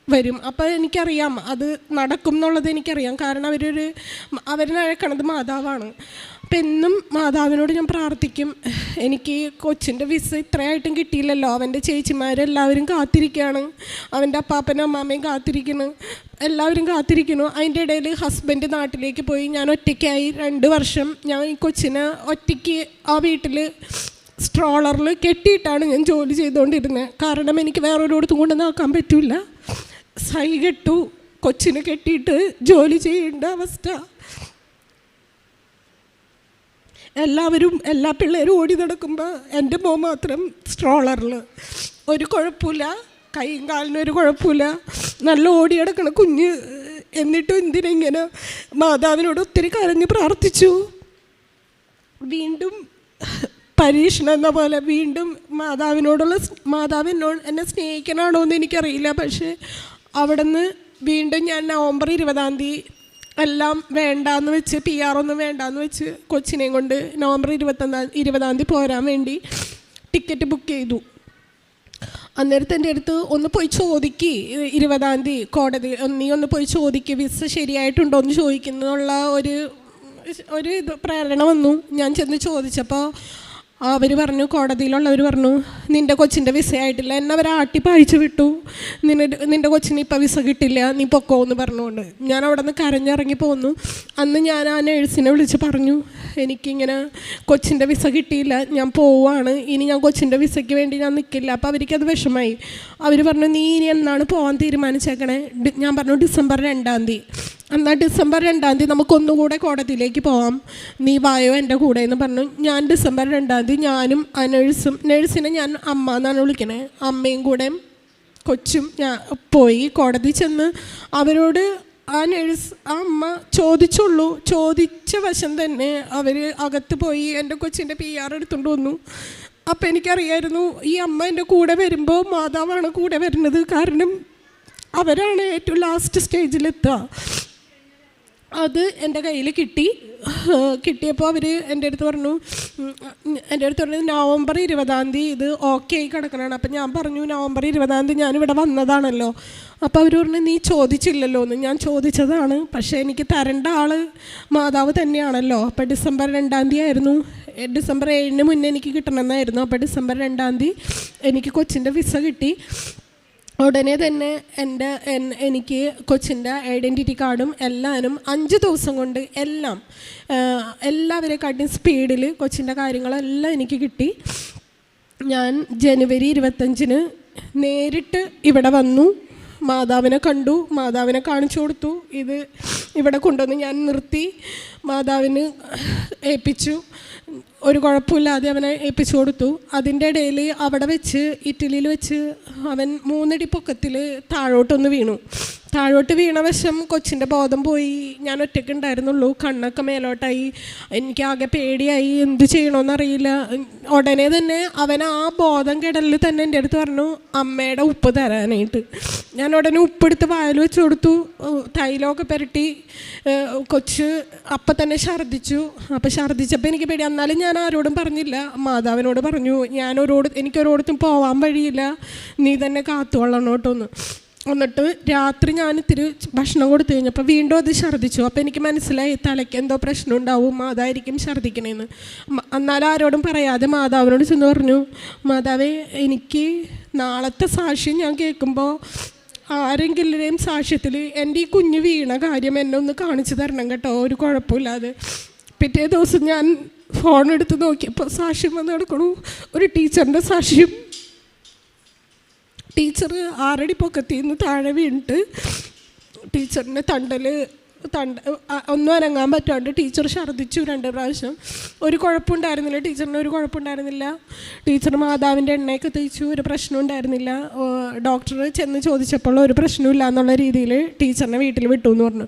വരും. അപ്പോൾ എനിക്കറിയാം അത് നടക്കും എന്നുള്ളത് എനിക്കറിയാം. കാരണം അവർ നടക്കണത് മാതാവാണ്. അപ്പം എന്നും മാതാവിനോട് ഞാൻ പ്രാർത്ഥിക്കും, എനിക്ക് കൊച്ചിൻ്റെ വിസ ഇത്രയായിട്ടും കിട്ടിയില്ലല്ലോ, അവൻ്റെ ചേച്ചിമാരെല്ലാവരും കാത്തിരിക്കുകയാണ്, അവൻ്റെ അപ്പാപ്പനും അമ്മാമ്മയും കാത്തിരിക്കുന്നു, എല്ലാവരും കാത്തിരിക്കുന്നു. അതിൻ്റെ ഇടയിൽ ഹസ്ബൻഡ് നാട്ടിലേക്ക് പോയി, ഞാൻ ഒറ്റയ്ക്കായി 2 വർഷം. ഞാൻ ഈ കൊച്ചിനെ ഒറ്റയ്ക്ക് ആ വീട്ടിൽ സ്ട്രോളറിൽ കെട്ടിയിട്ടാണ് ഞാൻ ജോലി ചെയ്തുകൊണ്ടിരുന്നത്. കാരണം എനിക്ക് വേറൊരിടത്തും കൊണ്ട് നോക്കാൻ പറ്റില്ല. സൈ കെട്ടു, കൊച്ചിനെ കെട്ടിയിട്ട് ജോലി ചെയ്യേണ്ട അവസ്ഥ. എല്ലാ പിള്ളേരും ഓടി നടക്കുമ്പോൾ എൻ്റെ മോൻ മാത്രം സ്ട്രോളറിൽ. ഒരു കുഴപ്പമില്ല, കൈയും കാലിനൊരു കുഴപ്പമില്ല, നല്ല ഓടി നടക്കണ കുഞ്ഞ്. എന്നിട്ടും എന്തിനെങ്ങനെ മാതാവിനോട് ഒത്തിരി കരഞ്ഞ് പ്രാർത്ഥിച്ചു. വീണ്ടും പരീക്ഷണം എന്ന പോലെ വീണ്ടും മാതാവ് എന്നെ സ്നേഹിക്കണാണോ എന്ന് എനിക്കറിയില്ല. പക്ഷേ അവിടെ നിന്ന് വീണ്ടും ഞാൻ നവംബർ 20 എല്ലാം വേണ്ടാന്ന് വെച്ച്, PR ഒന്നും വേണ്ടാന്ന് വെച്ച് കൊച്ചിനെയും കൊണ്ട് നവംബർ 20 പോരാൻ വേണ്ടി ടിക്കറ്റ് ബുക്ക് ചെയ്തു. അന്നേരത്തെ എൻ്റെ അടുത്ത് ഒന്ന് പോയി ചോദിക്ക്, 20 കോടതി നീ ഒന്ന് പോയി ചോദിക്ക് വിസ ശരിയായിട്ടുണ്ടോ എന്ന് ചോദിക്കുന്നുള്ള ഒരു പ്രേരണ വന്നു. ഞാൻ ചെന്ന് ചോദിച്ചപ്പോൾ അവർ പറഞ്ഞു, കോടതിയിലുള്ളവർ പറഞ്ഞു, നിൻ്റെ കൊച്ചിൻ്റെ വിസ ആയിട്ടില്ല. എന്നെ അവർ ആട്ടിപ്പാഴിച്ച് വിട്ടു, നിൻ്റെ കൊച്ചിന് ഇപ്പം വിസ കിട്ടില്ല, നീ പൊക്കോ എന്ന് പറഞ്ഞുകൊണ്ട്. ഞാൻ അവിടെ നിന്ന് കരഞ്ഞിറങ്ങി പോന്നു. അന്ന് ഞാൻ ആ നേഴ്സിനെ വിളിച്ച് പറഞ്ഞു, എനിക്കിങ്ങനെ കൊച്ചിൻ്റെ വിസ കിട്ടിയില്ല, ഞാൻ പോവുകയാണ്, ഇനി ഞാൻ കൊച്ചിൻ്റെ വിസയ്ക്ക് വേണ്ടി ഞാൻ നിൽക്കില്ല. അപ്പോൾ അവർക്കത് വിഷമമായി. അവർ പറഞ്ഞു, നീ ഇനി എന്നാണ് പോകാൻ തീരുമാനിച്ചേക്കണേ? ഞാൻ പറഞ്ഞു ഡിസംബർ 2 എന്നാൽ ഡിസംബർ 2 നമുക്കൊന്നുകൂടെ കോടതിയിലേക്ക് പോവാം, നീ വായോ എൻ്റെ കൂടെ എന്ന് പറഞ്ഞു. ഞാൻ ഡിസംബർ 2 ഞാനും ആ നേഴ്സിനെ ഞാൻ അമ്മ എന്നാണ് വിളിക്കണേ, അമ്മയും കൂടെ കൊച്ചും ഞാൻ പോയി കോടതി ചെന്ന്. അവരോട് ആ അമ്മ ചോദിച്ചുള്ളൂ, ചോദിച്ച വശം തന്നെ അവർ അകത്ത് പോയി എൻ്റെ കൊച്ചിൻ്റെ PR എടുത്തുകൊണ്ട് വന്നു. അപ്പം എനിക്കറിയായിരുന്നു ഈ അമ്മ എൻ്റെ കൂടെ വരുമ്പോൾ മാതാവാണ് കൂടെ വരുന്നത്. കാരണം അവരാണ് ഏറ്റവും ലാസ്റ്റ് സ്റ്റേജിലെത്തുക. അത് എൻ്റെ കയ്യിൽ കിട്ടിയപ്പോൾ അവർ എൻ്റെ അടുത്ത് പറഞ്ഞു നവംബർ 20 ഇത് ഓക്കെ ആയി കിടക്കണതാണ്. അപ്പം ഞാൻ പറഞ്ഞു നവംബർ 20 ഞാനിവിടെ വന്നതാണല്ലോ. അപ്പോൾ അവർ പറഞ്ഞു, നീ ചോദിച്ചില്ലല്ലോ എന്ന്. ഞാൻ ചോദിച്ചതാണ്, പക്ഷേ എനിക്ക് തരേണ്ട ആൾ മാതാവ് തന്നെയാണല്ലോ. അപ്പോൾ ഡിസംബർ 2 ആയിരുന്നു, ഡിസംബർ 7 മുന്നേ എനിക്ക് കിട്ടണമെന്നായിരുന്നു. അപ്പോൾ ഡിസംബർ 2 എനിക്ക് കൊച്ചിൻ്റെ വിസ കിട്ടി. ഉടനെ തന്നെ എനിക്ക് കൊച്ചിൻ്റെ ഐഡൻറ്റിറ്റി കാർഡും എല്ലാവരും 5 ദിവസം കൊണ്ട് എല്ലാവരെക്കാട്ടും സ്പീഡിൽ കൊച്ചിൻ്റെ കാര്യങ്ങളെല്ലാം എനിക്ക് കിട്ടി. ഞാൻ ജനുവരി 25 നേരിട്ട് ഇവിടെ വന്നു, മാതാവിനെ കണ്ടു, മാതാവിനെ കാണിച്ചു കൊടുത്തു. ഇവിടെ കൊണ്ടുവന്ന് ഞാൻ നിർത്തി, മാതാവിന് ഏൽപ്പിച്ചു. ഒരു കുഴപ്പമില്ലാതെ അവനെ ഏൽപ്പിച്ചു കൊടുത്തു. അതിൻ്റെ ഇടയിൽ അവിടെ വെച്ച് ഇറ്റലിയിൽ വെച്ച് അവൻ 3 അടി പൊക്കത്തിൽ താഴോട്ടൊന്ന് വീണു. താഴോട്ട് വീണ വശം കൊച്ചിൻ്റെ ബോധം പോയി. ഞാൻ ഒറ്റയ്ക്ക് ഉണ്ടായിരുന്നുള്ളൂ, കണ്ണൊക്കെ മേലോട്ടായി. എനിക്കാകെ പേടിയായി, എന്ത് ചെയ്യണമെന്നറിയില്ല. ഉടനെ തന്നെ അവൻ ആ ബോധം കിടലിൽ തന്നെ എൻ്റെ അടുത്ത് പറഞ്ഞു അമ്മയുടെ ഉപ്പ് തരാനായിട്ട്. ഞാൻ ഉടനെ ഉപ്പെടുത്ത് വായിൽ വെച്ച് കൊടുത്തു, തൈലമൊക്കെ പുരട്ടി. കൊച്ച് അപ്പം തന്നെ ഛർദ്ദിച്ചു. അപ്പോൾ ഛർദ്ദിച്ചപ്പോൾ എനിക്ക് പേടി. എന്നാലും ഞാൻ ആരോടും പറഞ്ഞില്ല, മാതാവിനോട് പറഞ്ഞു, എനിക്കൊരിടത്തും പോകാൻ വഴിയില്ല, നീ തന്നെ കാത്തുകൊള്ളണം കേട്ടോന്ന്. എന്നിട്ട് രാത്രി ഞാൻ ഇത്തിരി ഭക്ഷണം കൊടുത്തു കഴിഞ്ഞപ്പോൾ വീണ്ടും അത് ഛർദ്ദിച്ചു. അപ്പോൾ എനിക്ക് മനസ്സിലായി തലയ്ക്ക് എന്തോ പ്രശ്നം ഉണ്ടാവും, അതായിരിക്കും ഛർദ്ദിക്കണേന്ന്. എന്നാലും ആരോടും പറയാതെ മാതാവിനോട് ചെന്ന് പറഞ്ഞു, മാതാവേ എനിക്ക് നാളത്തെ സാക്ഷ്യം ഞാൻ കേൾക്കുമ്പോൾ ആരെങ്കിലും സാക്ഷ്യത്തിൽ എൻ്റെ ഈ കുഞ്ഞ് വീണ കാര്യം എന്നെ ഒന്ന് കാണിച്ചു തരണം കേട്ടോ, ഒരു കുഴപ്പമില്ലാതെ. പിറ്റേ ദിവസം ഞാൻ ഫോൺ എടുത്ത് നോക്കിയപ്പോൾ സാക്ഷ്യം വന്ന് കിടക്കണു, ഒരു ടീച്ചറിൻ്റെ സാക്ഷ്യം. ടീച്ചർ 6 അടി പൊക്കത്തിൽ നിന്ന് താഴെ വീണിട്ട് ടീച്ചറിൻ്റെ ഒന്നും അനങ്ങാൻ പറ്റാണ്ട് ടീച്ചർ ഛർദ്ദിച്ചു 2 പ്രാവശ്യം. ഒരു കുഴപ്പമുണ്ടായിരുന്നില്ല, ടീച്ചറിന് ഒരു കുഴപ്പമുണ്ടായിരുന്നില്ല. ടീച്ചർ മാതാവിൻ്റെ എണ്ണയൊക്കെ തേച്ചു, ഒരു പ്രശ്നം ഉണ്ടായിരുന്നില്ല. ഡോക്ടർ ചെന്ന് ചോദിച്ചപ്പോൾ ഒരു പ്രശ്നമില്ല എന്നുള്ള രീതിയിൽ ടീച്ചറിനെ വീട്ടിൽ വിട്ടു എന്ന് പറഞ്ഞു.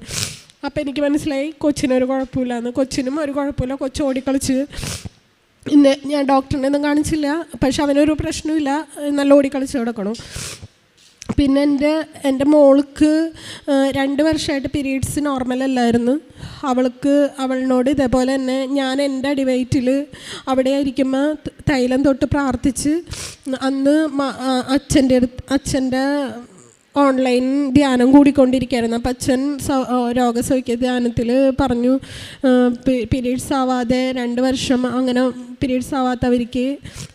അപ്പോൾ എനിക്ക് മനസ്സിലായി കൊച്ചിനൊരു കുഴപ്പമില്ലാന്ന്. കൊച്ചിനും ഒരു കുഴപ്പമില്ല, കൊച്ചു ഓടിക്കളിച്ച്. ഇന്ന് ഞാൻ ഡോക്ടറിനെ ഒന്നും കാണിച്ചില്ല, പക്ഷെ അവനൊരു പ്രശ്നമില്ല, നല്ല ഓടിക്കളിച്ച് കിടക്കണം. പിന്നെ എൻ്റെ മോൾക്ക് 2 വർഷമായിട്ട് പീരീഡ്സ് നോർമലല്ലായിരുന്നു. അവളിനോട് ഇതേപോലെ തന്നെ ഞാൻ എൻ്റെ അടിവയറ്റിൽ അവിടെ ഇരിക്കുമ്പോൾ തൈലം തൊട്ട് പ്രാർത്ഥിച്ച്, അന്ന് അച്ഛൻ്റെ ഓൺലൈൻ ധ്യാനം കൂടിക്കൊണ്ടിരിക്കുകയായിരുന്നു. അപ്പം അച്ഛൻ രോഗസൗഖ്യ ധ്യാനത്തിൽ പറഞ്ഞു, പീരീഡ്സ് ആവാതെ 2 വർഷം അങ്ങനെ പീരീഡ്സ് ആവാത്തവർക്ക്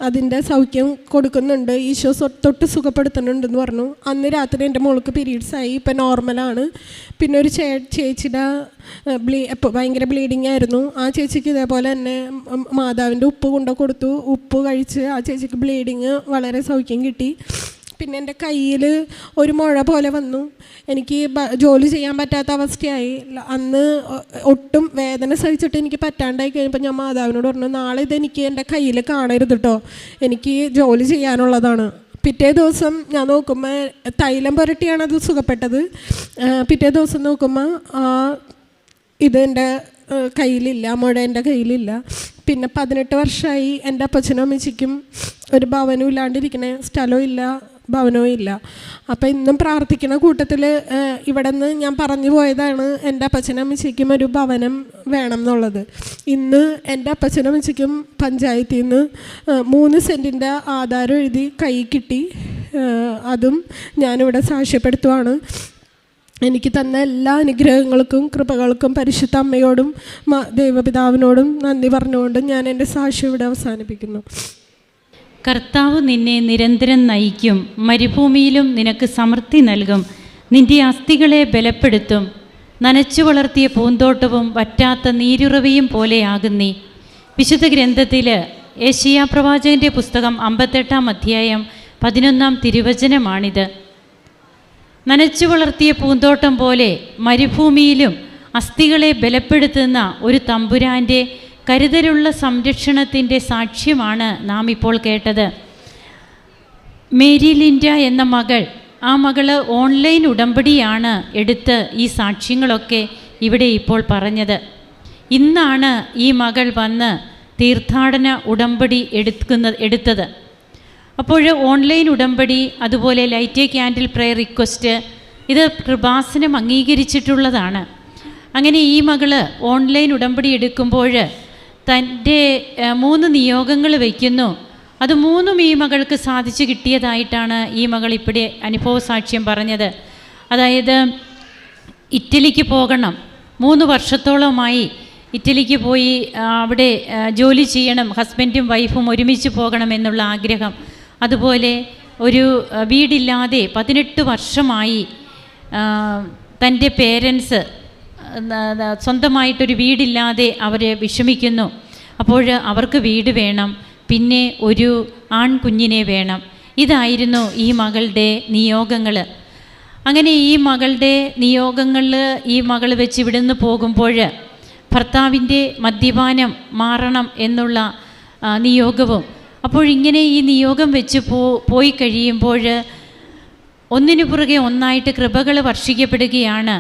അതിൻ്റെ സൗഖ്യം കൊടുക്കുന്നുണ്ട്, ഈശോ തൊട്ട് സുഖപ്പെടുത്തുന്നുണ്ടെന്ന് പറഞ്ഞു. അന്ന് രാത്രി എൻ്റെ മോൾക്ക് പീരീഡ്സ് ആയി, ഇപ്പം നോർമലാണ്. പിന്നെ ഒരു ചേച്ചിയുടെ ഭയങ്കര ബ്ലീഡിങ് ആയിരുന്നു. ആ ചേച്ചിക്ക് ഇതേപോലെ തന്നെ മാതാവിൻ്റെ ഉപ്പ് കൊണ്ടു കൊടുത്തു. ഉപ്പ് കഴിച്ച് ആ ചേച്ചിക്ക് ബ്ലീഡിങ് വളരെ സൗഖ്യം കിട്ടി. പിന്നെ എൻ്റെ കയ്യിൽ ഒരു മുഴ പോലെ വന്നു. എനിക്ക് ജോലി ചെയ്യാൻ പറ്റാത്ത അവസ്ഥയായി. അന്ന് ഒട്ടും വേദന സഹിച്ചിട്ട് എനിക്ക് പറ്റാണ്ടായി കഴിഞ്ഞപ്പോൾ ഞാൻ മാതാവിനോട് പറഞ്ഞു, നാളെ ഇതെനിക്ക് എൻ്റെ കയ്യിൽ കാണരുത് കേട്ടോ, എനിക്ക് ജോലി ചെയ്യാനുള്ളതാണ്. പിറ്റേ ദിവസം ഞാൻ നോക്കുമ്പോൾ തൈലം പുരട്ടിയാണ് അത് സുഖപ്പെട്ടത്. പിറ്റേ ദിവസം നോക്കുമ്പോൾ ഇതെൻ്റെ കയ്യിലില്ല, മുഴ എൻ്റെ കയ്യിലില്ല. പിന്നെ 18 വർഷമായി എൻ്റെ അപ്പച്ചനും അമ്മച്ചിക്കും ഒരു ഭവനവും ഇല്ലാണ്ടിരിക്കണേ, സ്ഥലവും ഇല്ല, ഭവനവും ഇല്ല. അപ്പം ഇന്നും പ്രാർത്ഥിക്കുന്ന കൂട്ടത്തിൽ ഇവിടെ നിന്ന് ഞാൻ പറഞ്ഞു പോയതാണ് എൻ്റെ അപ്പച്ചനും അമ്മച്ചിക്കും ഒരു ഭവനം വേണം എന്നുള്ളത്. ഇന്ന് എൻ്റെ അപ്പച്ചനും അമ്മച്ചിക്കും പഞ്ചായത്തിൽ നിന്ന് 3 സെൻറ്റിൻ്റെ ആധാരം എഴുതി കൈ കിട്ടി. അതും ഞാനിവിടെ സാക്ഷ്യപ്പെടുത്തുവാണ്. എനിക്ക് തന്ന എല്ലാ അനുഗ്രഹങ്ങൾക്കും കൃപകൾക്കും പരിശുദ്ധ അമ്മയോടും ദൈവപിതാവിനോടും നന്ദി പറഞ്ഞുകൊണ്ട് ഞാൻ എൻ്റെ സാക്ഷ്യം ഇവിടെ അവസാനിപ്പിക്കുന്നു. കർത്താവ് നിന്നെ നിരന്തരം നയിക്കും, മരുഭൂമിയിലും നിനക്ക് സമൃദ്ധി നൽകും, നിന്റെ അസ്ഥികളെ ബലപ്പെടുത്തും. നനച്ചു വളർത്തിയ പൂന്തോട്ടവും വറ്റാത്ത നീരുറവയും പോലെയാകും നീ. വിശുദ്ധ ഗ്രന്ഥത്തിൽ യെശയ്യാ പ്രവാചകൻ്റെ പുസ്തകം 58-ാം അധ്യായം 11-ാം തിരുവചനമാണിത്. നനച്ചു വളർത്തിയ പൂന്തോട്ടം പോലെ മരുഭൂമിയിലും അസ്ഥികളെ ബലപ്പെടുത്തുന്ന ഒരു തമ്പുരാൻ്റെ കരുതലുള്ള സംരക്ഷണത്തിൻ്റെ സാക്ഷ്യമാണ് നാം ഇപ്പോൾ കേട്ടത്. മേരി ലിൻഡ എന്ന മകൾ, ആ മകൾ ഓൺലൈൻ ഉടമ്പടിയാണ് എടുത്ത് ഈ സാക്ഷ്യങ്ങളൊക്കെ ഇവിടെ ഇപ്പോൾ പറഞ്ഞത്. ഇന്നാണ് ഈ മകൾ വന്ന് തീർത്ഥാടന ഉടമ്പടി എടുത്തത്. അപ്പോൾ ഓൺലൈൻ ഉടമ്പടി, അതുപോലെ light a candle prayer request, ഇത് കൃപാസനം അംഗീകരിച്ചിട്ടുള്ളതാണ്. അങ്ങനെ ഈ മകൾ ഓൺലൈൻ ഉടമ്പടി എടുക്കുമ്പോൾ തൻ്റെ 3 നിയോഗങ്ങൾ വയ്ക്കുന്നു. അത് 3ഉം ഈ മകൾക്ക് സാധിച്ചു കിട്ടിയതായിട്ടാണ് ഈ മകൾ ഇവിടെ അനുഭവ സാക്ഷ്യം പറഞ്ഞത്. അതായത് ഇറ്റലിക്ക് പോകണം, 3 വർഷത്തോളമായി ഇറ്റലിക്ക് പോയി അവിടെ ജോലി ചെയ്യണം, ഹസ്ബൻഡും വൈഫും ഒരുമിച്ച് പോകണമെന്നുള്ള ആഗ്രഹം. അതുപോലെ ഒരു വീടില്ലാതെ 18 വർഷമായി തൻ്റെ പേരൻസ് സ്വന്തമായിട്ടൊരു വീടില്ലാതെ അവർ വിഷമിക്കുന്നു. അപ്പോൾ അവർക്ക് വീട് വേണം, പിന്നെ ഒരു ആൺകുഞ്ഞിനെ വേണം. ഇതായിരുന്നു ഈ മകളുടെ നിയോഗങ്ങൾ. അങ്ങനെ ഈ മകളുടെ നിയോഗങ്ങളിൽ ഈ മകൾ വെച്ച് ഇവിടെ നിന്ന് പോകുമ്പോൾ ഭർത്താവിൻ്റെ മദ്യപാനം മാറണം എന്നുള്ള നിയോഗവും. അപ്പോഴിങ്ങനെ ഈ നിയോഗം വെച്ച് പോയി കഴിയുമ്പോൾ ഒന്നിനു പുറകെ ഒന്നായിട്ട് കൃപകൾ വർഷിക്കപ്പെടുകയാണ്.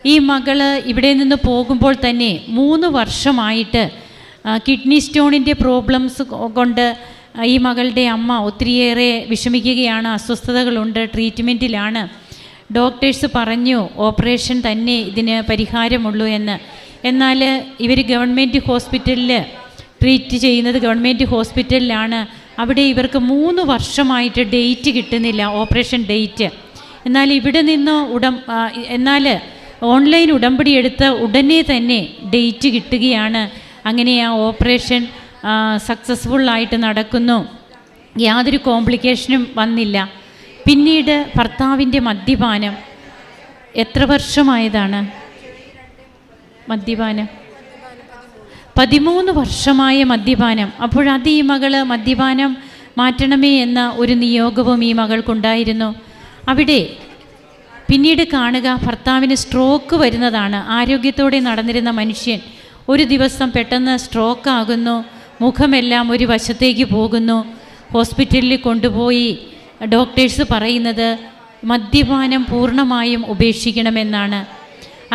ഈ മകൾ ഇവിടെ നിന്ന് പോകുമ്പോൾ തന്നെ 3 വർഷമായിട്ട് കിഡ്നി സ്റ്റോണിൻ്റെ പ്രോബ്ലംസ് കൊണ്ട് ഈ മകളുടെ അമ്മ ഒത്തിരിയേറെ വിഷമിക്കുകയാണ്, അസ്വസ്ഥതകളുണ്ട്, ട്രീറ്റ്മെൻറ്റിലാണ്. ഡോക്ടേഴ്സ് പറഞ്ഞു ഓപ്പറേഷൻ തന്നെ ഇതിന് പരിഹാരമുള്ളൂ എന്ന്. എന്നാൽ ഇവർ ഗവൺമെൻറ് ഹോസ്പിറ്റലിൽ ട്രീറ്റ് ചെയ്യുന്നത് ഗവൺമെൻറ് ഹോസ്പിറ്റലിലാണ്. അവിടെ ഇവർക്ക് 3 വർഷമായിട്ട് ഡേറ്റ് കിട്ടുന്നില്ല, ഓപ്പറേഷൻ ഡേറ്റ്. എന്നാൽ ഇവിടെ നിന്ന് എന്നാൽ ഓൺലൈൻ ഉടമ്പടി എടുത്ത ഉടനെ തന്നെ ഡേറ്റ് കിട്ടുകയാണ്. അങ്ങനെ ആ ഓപ്പറേഷൻ സക്സസ്ഫുള്ളായിട്ട് നടക്കുന്നു, യാതൊരു കോംപ്ലിക്കേഷനും വന്നില്ല. പിന്നീട് ഭർത്താവിൻ്റെ മദ്യപാനം എത്ര വർഷമായതാണ് മദ്യപാനം? 13 വർഷമായ മദ്യപാനം. അപ്പോഴത് ഈ മകൾ മദ്യപാനം മാറ്റണമേ എന്ന ഒരു നിയോഗവും ഈ മകൾക്കുണ്ടായിരുന്നു. അവിടെ പിന്നീട് കാണുക ഭർത്താവിന് സ്ട്രോക്ക് വരുന്നതാണ്. ആരോഗ്യത്തോടെ നടന്നിരുന്ന മനുഷ്യൻ ഒരു ദിവസം പെട്ടെന്ന് സ്ട്രോക്ക് ആകുന്നു, മുഖമെല്ലാം ഒരു വശത്തേക്ക് പോകുന്നു. ഹോസ്പിറ്റലിൽ കൊണ്ടുപോയി ഡോക്ടേഴ്സ് പറയുന്നത് മദ്യപാനം പൂർണ്ണമായും ഉപേക്ഷിക്കണമെന്നാണ്.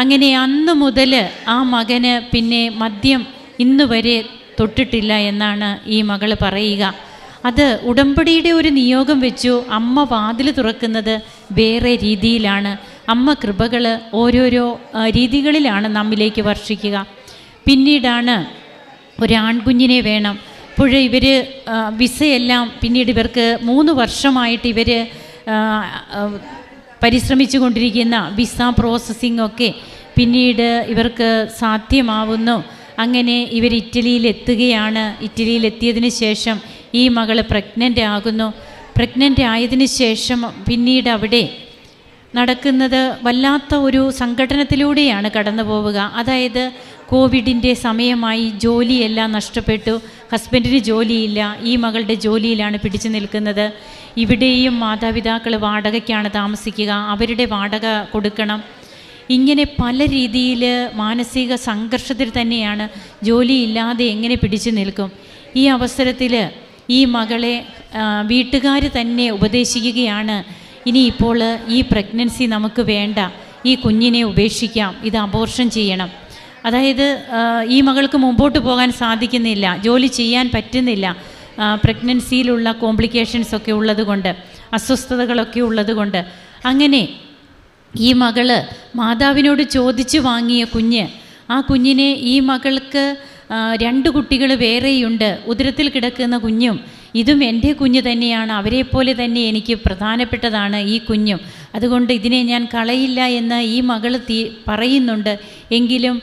അങ്ങനെ അന്ന് മുതൽ ആ മകന് പിന്നെ മദ്യം ഇന്ന് വരെ തൊട്ടിട്ടില്ല എന്നാണ് ഈ മകൾ പറയുക. അത് ഉടമ്പടിയുടെ ഒരു നിയോഗം വെച്ചു. അമ്മ വാതിൽ തുറക്കുന്നത് വേറെ രീതിയിലാണ്. അമ്മ കൃപകൾ ഓരോരോ രീതികളിലാണ് നമ്മിലേക്ക് വർഷിക്കുക. പിന്നീടാണ് ഒരാൺകുഞ്ഞിനെ വേണം. അപ്പോൾ ഇവർ വിസയെല്ലാം പിന്നീട് ഇവർക്ക് 3 വർഷമായിട്ട് ഇവർ പരിശ്രമിച്ചു കൊണ്ടിരിക്കുന്ന വിസ പ്രോസസ്സിംഗ് ഒക്കെ പിന്നീട് ഇവർക്ക് സാധ്യമാവുന്നു. അങ്ങനെ ഇവർ ഇറ്റലിയിലെത്തുകയാണ്. ഇറ്റലിയിലെത്തിയതിന് ശേഷം ഈ മകൾ പ്രഗ്നൻ്റ് ആകുന്നു. പ്രഗ്നൻ്റ് ആയതിനു ശേഷം പിന്നീട് അവിടെ നടക്കുന്നത് വല്ലാത്ത ഒരു സംഘടനത്തിലൂടെയാണ് കടന്നു പോവുക. അതായത് കോവിഡിൻ്റെ സമയമായി ജോലിയെല്ലാം നഷ്ടപ്പെട്ടു. ഹസ്ബൻഡിന് ജോലിയില്ല. ഈ മകളുടെ ജോലിയിലാണ് പിടിച്ചു നിൽക്കുന്നത്. ഇവിടെയും മാതാപിതാക്കൾ വാടകയ്ക്കാണ് താമസിക്കുക. അവരുടെ വാടക കൊടുക്കണം. ഇങ്ങനെ പല രീതിയിൽ മാനസിക സംഘർഷത്തിൽ തന്നെയാണ്. ജോലിയില്ലാതെ എങ്ങനെ പിടിച്ചു നിൽക്കും? ഈ അവസരത്തിൽ ഈ മകളെ വീട്ടുകാർ തന്നെ ഉപദേശിക്കുകയാണ്, ഇനിയിപ്പോൾ ഈ പ്രഗ്നൻസി നമുക്ക് വേണ്ട, ഈ കുഞ്ഞിനെ ഉപേക്ഷിക്കാം, ഇത് അബോർഷൻ ചെയ്യണം. അതായത് ഈ മകൾക്ക് മുമ്പോട്ട് പോകാൻ സാധിക്കുന്നില്ല, ജോലി ചെയ്യാൻ പറ്റുന്നില്ല, പ്രഗ്നൻസിയിലുള്ള കോംപ്ലിക്കേഷൻസൊക്കെ ഉള്ളതുകൊണ്ട്, അസ്വസ്ഥതകളൊക്കെ ഉള്ളതുകൊണ്ട്. അങ്ങനെ ഈ മകള് മാതാവിനോട് ചോദിച്ചു വാങ്ങിയ കുഞ്ഞ്, ആ കുഞ്ഞിനെ ഈ മകൾക്ക് 2 കുട്ടികൾ വേറെയുണ്ട്. ഉദരത്തിൽ കിടക്കുന്ന കുഞ്ഞും ഇതും എൻ്റെ കുഞ്ഞ് തന്നെയാണ്. അവരെപ്പോലെ തന്നെ എനിക്ക് പ്രധാനപ്പെട്ടതാണ് ഈ കുഞ്ഞും. അതുകൊണ്ട് ഇതിനെ ഞാൻ കളയില്ല എന്ന് ഈ മകൾ പറയുന്നുണ്ട്. എങ്കിലും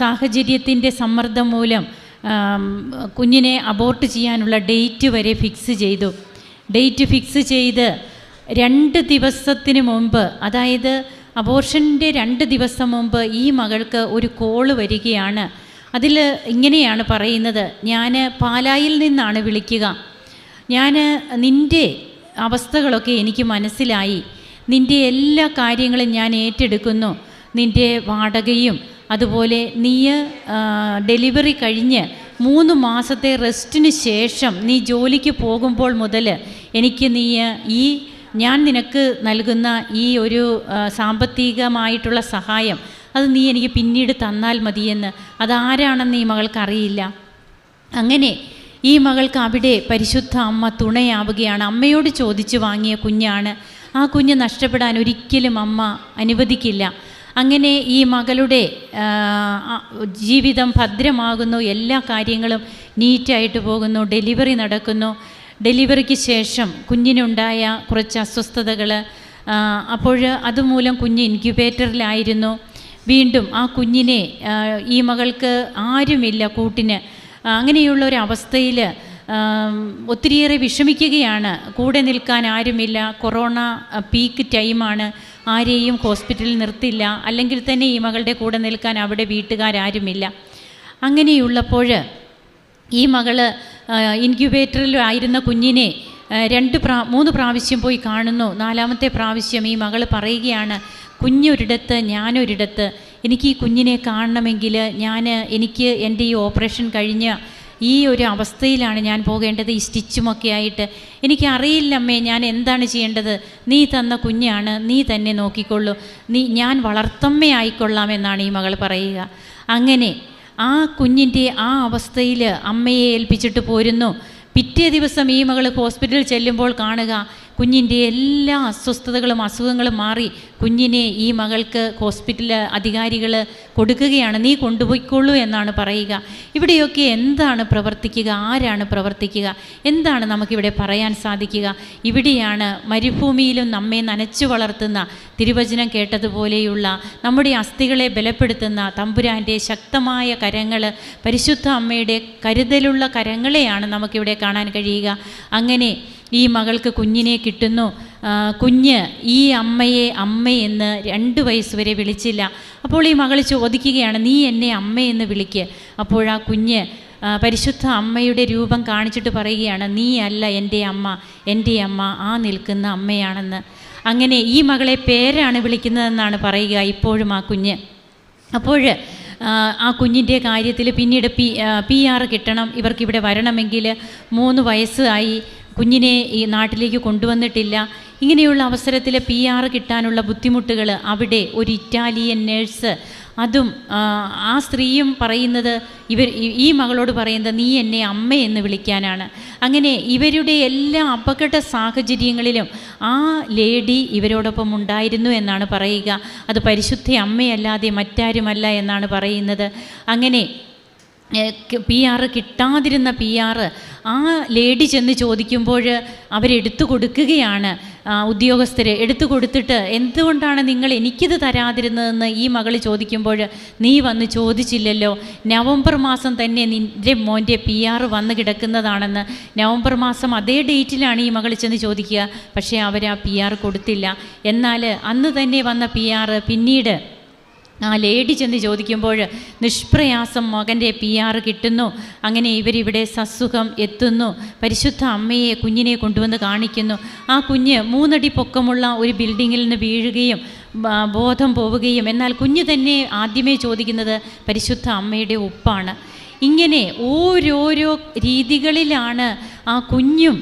സാഹചര്യത്തിൻ്റെ സമ്മർദ്ദം മൂലം കുഞ്ഞിനെ അബോർട്ട് ചെയ്യാനുള്ള ഡേറ്റ് വരെ ഫിക്സ് ചെയ്തു. ഡേറ്റ് ഫിക്സ് ചെയ്ത് 2 ദിവസത്തിന് മുമ്പ്, അതായത് അബോർഷൻ്റെ 2 ദിവസം മുമ്പ് ഈ മകൾക്ക് ഒരു കോള് വരികയാണ്. അതിൽ ഇങ്ങനെയാണ് പറയുന്നത്, ഞാൻ പാലായിൽ നിന്നാണ് വിളിക്കുക. ഞാൻ നിൻ്റെ അവസ്ഥകളൊക്കെ എനിക്ക് മനസ്സിലായി. നിൻ്റെ എല്ലാ കാര്യങ്ങളും ഞാൻ ഏറ്റെടുക്കുന്നു. നിൻ്റെ വാടകയും അതുപോലെ നീ ഡെലിവറി കഴിഞ്ഞ് 3 മാസത്തെ റെസ്റ്റിന് ശേഷം നീ ജോലിക്ക് പോകുമ്പോൾ മുതൽ എനിക്ക് ഞാൻ നിനക്ക് നൽകുന്ന ഈ ഒരു സാമ്പത്തികമായിട്ടുള്ള സഹായം അത് നീ എനിക്ക് പിന്നീട് തന്നാൽ മതിയെന്ന്. അതാരാണെന്ന് ഈ മകൾക്കറിയില്ല. അങ്ങനെ ഈ മകൾക്ക് അവിടെ പരിശുദ്ധ അമ്മ തുണയാവുകയാണ്. അമ്മയോട് ചോദിച്ചു വാങ്ങിയ കുഞ്ഞാണ്. ആ കുഞ്ഞ് നഷ്ടപ്പെടാൻ ഒരിക്കലും അമ്മ അനുവദിക്കില്ല. അങ്ങനെ ഈ മകളുടെ ജീവിതം ഭദ്രമാകുന്നു. എല്ലാ കാര്യങ്ങളും നീറ്റായിട്ട് പോകുന്നു. ഡെലിവറി നടക്കുന്നു. ഡെലിവറിക്ക് ശേഷം കുഞ്ഞിനുണ്ടായ കുറച്ച് അസ്വസ്ഥതകൾ, അപ്പോൾ അതുമൂലം കുഞ്ഞ് ഇൻക്യുബേറ്ററിലായിരുന്നു. വീണ്ടും ആ കുഞ്ഞിനെ ഈ മകൾക്ക് ആരുമില്ല കൂട്ടിന്. അങ്ങനെയുള്ള ഒരു അവസ്ഥയിൽ ഒത്തിരിയേറെ വിഷമിക്കുകയാണ്. കൂടെ നിൽക്കാൻ ആരുമില്ല. കൊറോണ പീക്ക് ടൈമാണ്. ആരെയും ഹോസ്പിറ്റലിൽ നിർത്തില്ല. അല്ലെങ്കിൽ തന്നെ ഈ മകളുടെ കൂടെ നിൽക്കാൻ അവിടെ വീട്ടുകാരാരുമില്ല. അങ്ങനെയുള്ളപ്പോൾ ഈ മകള് ഇൻക്യുബേറ്ററിലായിരുന്ന കുഞ്ഞിനെ 3 പ്രാവശ്യം പോയി കാണുന്നു. 4ാമത്തെ പ്രാവശ്യം ഈ മകൾ പറയുകയാണ്, കുഞ്ഞൊരിടത്ത് ഞാനൊരിടത്ത്, എനിക്ക് ഈ കുഞ്ഞിനെ കാണണമെങ്കിൽ എനിക്ക് എൻ്റെ ഈ ഓപ്പറേഷൻ കഴിഞ്ഞ ഈ ഒരു അവസ്ഥയിലാണ് ഞാൻ പോകേണ്ടത്, ഈ സ്റ്റിച്ചുമൊക്കെ ആയിട്ട്. എനിക്കറിയില്ലമ്മേ ഞാൻ എന്താണ് ചെയ്യേണ്ടത്. നീ തന്ന കുഞ്ഞാണ്, നീ തന്നെ നോക്കിക്കൊള്ളൂ, ഞാൻ വളർത്തമ്മയായിക്കൊള്ളാം എന്നാണ് ഈ മകൾ പറയുക. അങ്ങനെ ആ കുഞ്ഞിൻ്റെ ആ അവസ്ഥയിൽ അമ്മയെ ഏൽപ്പിച്ചിട്ട് പോരുന്നു. പിറ്റേ ദിവസം ഈ മകൾ ഹോസ്പിറ്റലിൽ ചെല്ലുമ്പോൾ കാണുക, കുഞ്ഞിൻ്റെ എല്ലാ അസ്വസ്ഥതകളും അസുഖങ്ങളും മാറി കുഞ്ഞിനെ ഈ മകൾക്ക് ഹോസ്പിറ്റൽ അധികാരികൾ കൊടുക്കുകയാണ്. നീ കൊണ്ടുപോയിക്കൊള്ളൂ എന്നാണ് പറയുക. ഇവിടെയൊക്കെ എന്താണ് പ്രവർത്തിക്കുക? ആരാണ് പ്രവർത്തിക്കുക? എന്താണ് നമുക്കിവിടെ പറയാൻ സാധിക്കുക? ഇവിടെയാണ് മരുഭൂമിയിലും നമ്മെ നനച്ചു വളർത്തുന്ന, തിരുവചനം കേട്ടതുപോലെയുള്ള നമ്മുടെ അസ്ഥികളെ ബലപ്പെടുത്തുന്ന തമ്പുരാൻ്റെ ശക്തമായ കരങ്ങൾ, പരിശുദ്ധ അമ്മയുടെ കരുതലുള്ള കരങ്ങളെയാണ് നമുക്കിവിടെ കാണാൻ കഴിയുക. അങ്ങനെ ഈ മകൾക്ക് കുഞ്ഞിനെ കിട്ടുന്നു. കുഞ്ഞ് ഈ അമ്മയെ അമ്മയെന്ന് 2 വയസ്സ് വരെ വിളിച്ചില്ല. അപ്പോൾ ഈ മകൾ ചോദിക്കുകയാണ്, നീ എന്നെ അമ്മയെന്ന് വിളിക്ക്. അപ്പോഴാ കുഞ്ഞ് പരിശുദ്ധ അമ്മയുടെ രൂപം കാണിച്ചിട്ട് പറയുകയാണ്, നീ അല്ല എൻ്റെ അമ്മ, എൻ്റെ അമ്മ ആ നിൽക്കുന്ന അമ്മയാണെന്ന്. അങ്ങനെ ഈ മകളെ പേരാണ് വിളിക്കുന്നതെന്നാണ് പറയുക ഇപ്പോഴും ആ കുഞ്ഞ്. അപ്പോൾ ആ കുഞ്ഞിൻ്റെ കാര്യത്തിൽ പിന്നീട് PR കിട്ടണം. ഇവർക്കിവിടെ വരണമെങ്കിൽ 3 വയസ്സായി. കുഞ്ഞിനെ ഈ നാട്ടിലേക്ക് കൊണ്ടുവന്നിട്ടില്ല. ഇങ്ങനെയുള്ള അവസരത്തിൽ PR കിട്ടാനുള്ള ബുദ്ധിമുട്ടുകൾ, അവിടെ ഒരു ഇറ്റാലിയൻ നേഴ്സ്, അതും ആ സ്ത്രീയും പറയുന്നത് ഈ മകളോട് പറയുന്നത് നീ എന്നെ അമ്മയെന്ന് വിളിക്കാനാണ്. അങ്ങനെ ഇവരുടെ എല്ലാ അപകട സാഹചര്യങ്ങളിലും ആ ലേഡി ഇവരോടൊപ്പം ഉണ്ടായിരുന്നു എന്നാണ് പറയുക. അത് പരിശുദ്ധ അമ്മയല്ലാതെ മറ്റാരുമല്ല എന്നാണ് പറയുന്നത്. അങ്ങനെ PR കിട്ടാതിരുന്ന PR ആ ലേഡി ചെന്ന് ചോദിക്കുമ്പോൾ അവരെടുത്തു കൊടുക്കുകയാണ്. ഉദ്യോഗസ്ഥർ എടുത്തു കൊടുത്തിട്ട് എന്തുകൊണ്ടാണ് നിങ്ങൾ എനിക്കിത് തരാതിരുന്നതെന്ന് ഈ മകൾ ചോദിക്കുമ്പോൾ, നീ വന്ന് ചോദിച്ചില്ലല്ലോ, നവംബർ മാസം തന്നെ നിൻ്റെ മോൻ്റെ PR വന്ന് കിടക്കുന്നതാണെന്ന്. നവംബർ മാസം അതേ ഡേറ്റിലാണ് ഈ മകൾ ചെന്ന് ചോദിക്കുക. പക്ഷേ അവർ ആ PR കൊടുത്തില്ല. എന്നാൽ അന്ന് തന്നെ വന്ന PR പിന്നീട് ആ ലേഡി ചെന്ന് ചോദിക്കുമ്പോൾ നിഷ്പ്രയാസം മകൻ്റെ PR കിട്ടുന്നു. അങ്ങനെ ഇവരിവിടെ സസുഖം എത്തുന്നു. പരിശുദ്ധ അമ്മയെ കുഞ്ഞിനെ കൊണ്ടുവന്ന് കാണിക്കുന്നു. ആ കുഞ്ഞ് 3 അടി പൊക്കമുള്ള ഒരു ബിൽഡിങ്ങിൽ നിന്ന് വീഴുകയും ബോധം പോവുകയും, എന്നാൽ കുഞ്ഞ് തന്നെ ആദ്യമേ ചോദിക്കുന്നത് പരിശുദ്ധ അമ്മയുടെ ഉപ്പാണ്. ഇങ്ങനെ ഓരോരോ രീതികളിലാണ് ആ കുഞ്ഞും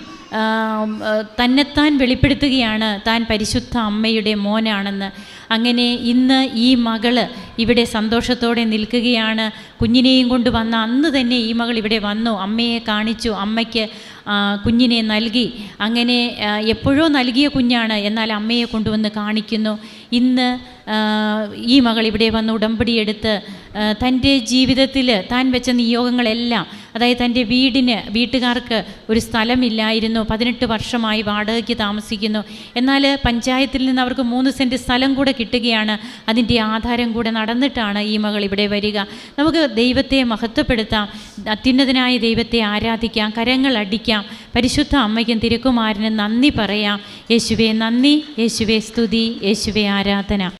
തന്നെത്താൻ വെളിപ്പെടുത്തുകയാണ് താൻ പരിശുദ്ധ അമ്മയുടെ മോനാണെന്ന്. അങ്ങനെ ഇന്ന് ഈ മകൾ ഇവിടെ സന്തോഷത്തോടെ നിൽക്കുകയാണ്. കുഞ്ഞിനെയും കൊണ്ട് വന്ന അന്ന് തന്നെ ഈ മകൾ ഇവിടെ വന്നു, അമ്മയെ കാണിച്ചു, അമ്മയ്ക്ക് കുഞ്ഞിനെ നൽകി. അങ്ങനെ എപ്പോഴോ നൽകിയ കുഞ്ഞാണ്, എന്നാൽ അമ്മയെ കൊണ്ടുവന്ന് കാണിക്കുന്നു. ഇന്ന് ഈ മകൾ ഇവിടെ വന്ന് ഉടമ്പടിയെടുത്ത് തൻ്റെ ജീവിതത്തിൽ താൻ വെച്ച നിയോഗങ്ങളെല്ലാം, അതായത് തൻ്റെ വീട്ടുകാർക്ക് ഒരു സ്ഥലമില്ലായിരുന്നു, 18 വർഷമായി വാടകയ്ക്ക് താമസിക്കുന്നു. എന്നാൽ പഞ്ചായത്തിൽ നിന്ന് അവർക്ക് 3 സെൻറ്റ് സ്ഥലം കൂടെ കിട്ടുകയാണ്. അതിൻ്റെ ആധാരം കൂടെ നടന്നിട്ടാണ് ഈ മകൾ ഇവിടെ വരിക. നമുക്ക് ദൈവത്തെ മഹത്വപ്പെടുത്താം, അത്യുന്നതനായ ദൈവത്തെ ആരാധിക്കാം, കരങ്ങൾ അടിക്കാം, പരിശുദ്ധ അമ്മയ്ക്കും തിരുക്കുമാരനും നന്ദി പറയാം. യേശുവേ നന്ദി, യേശുവേ സ്തുതി, യേശുവേ ആരാധന.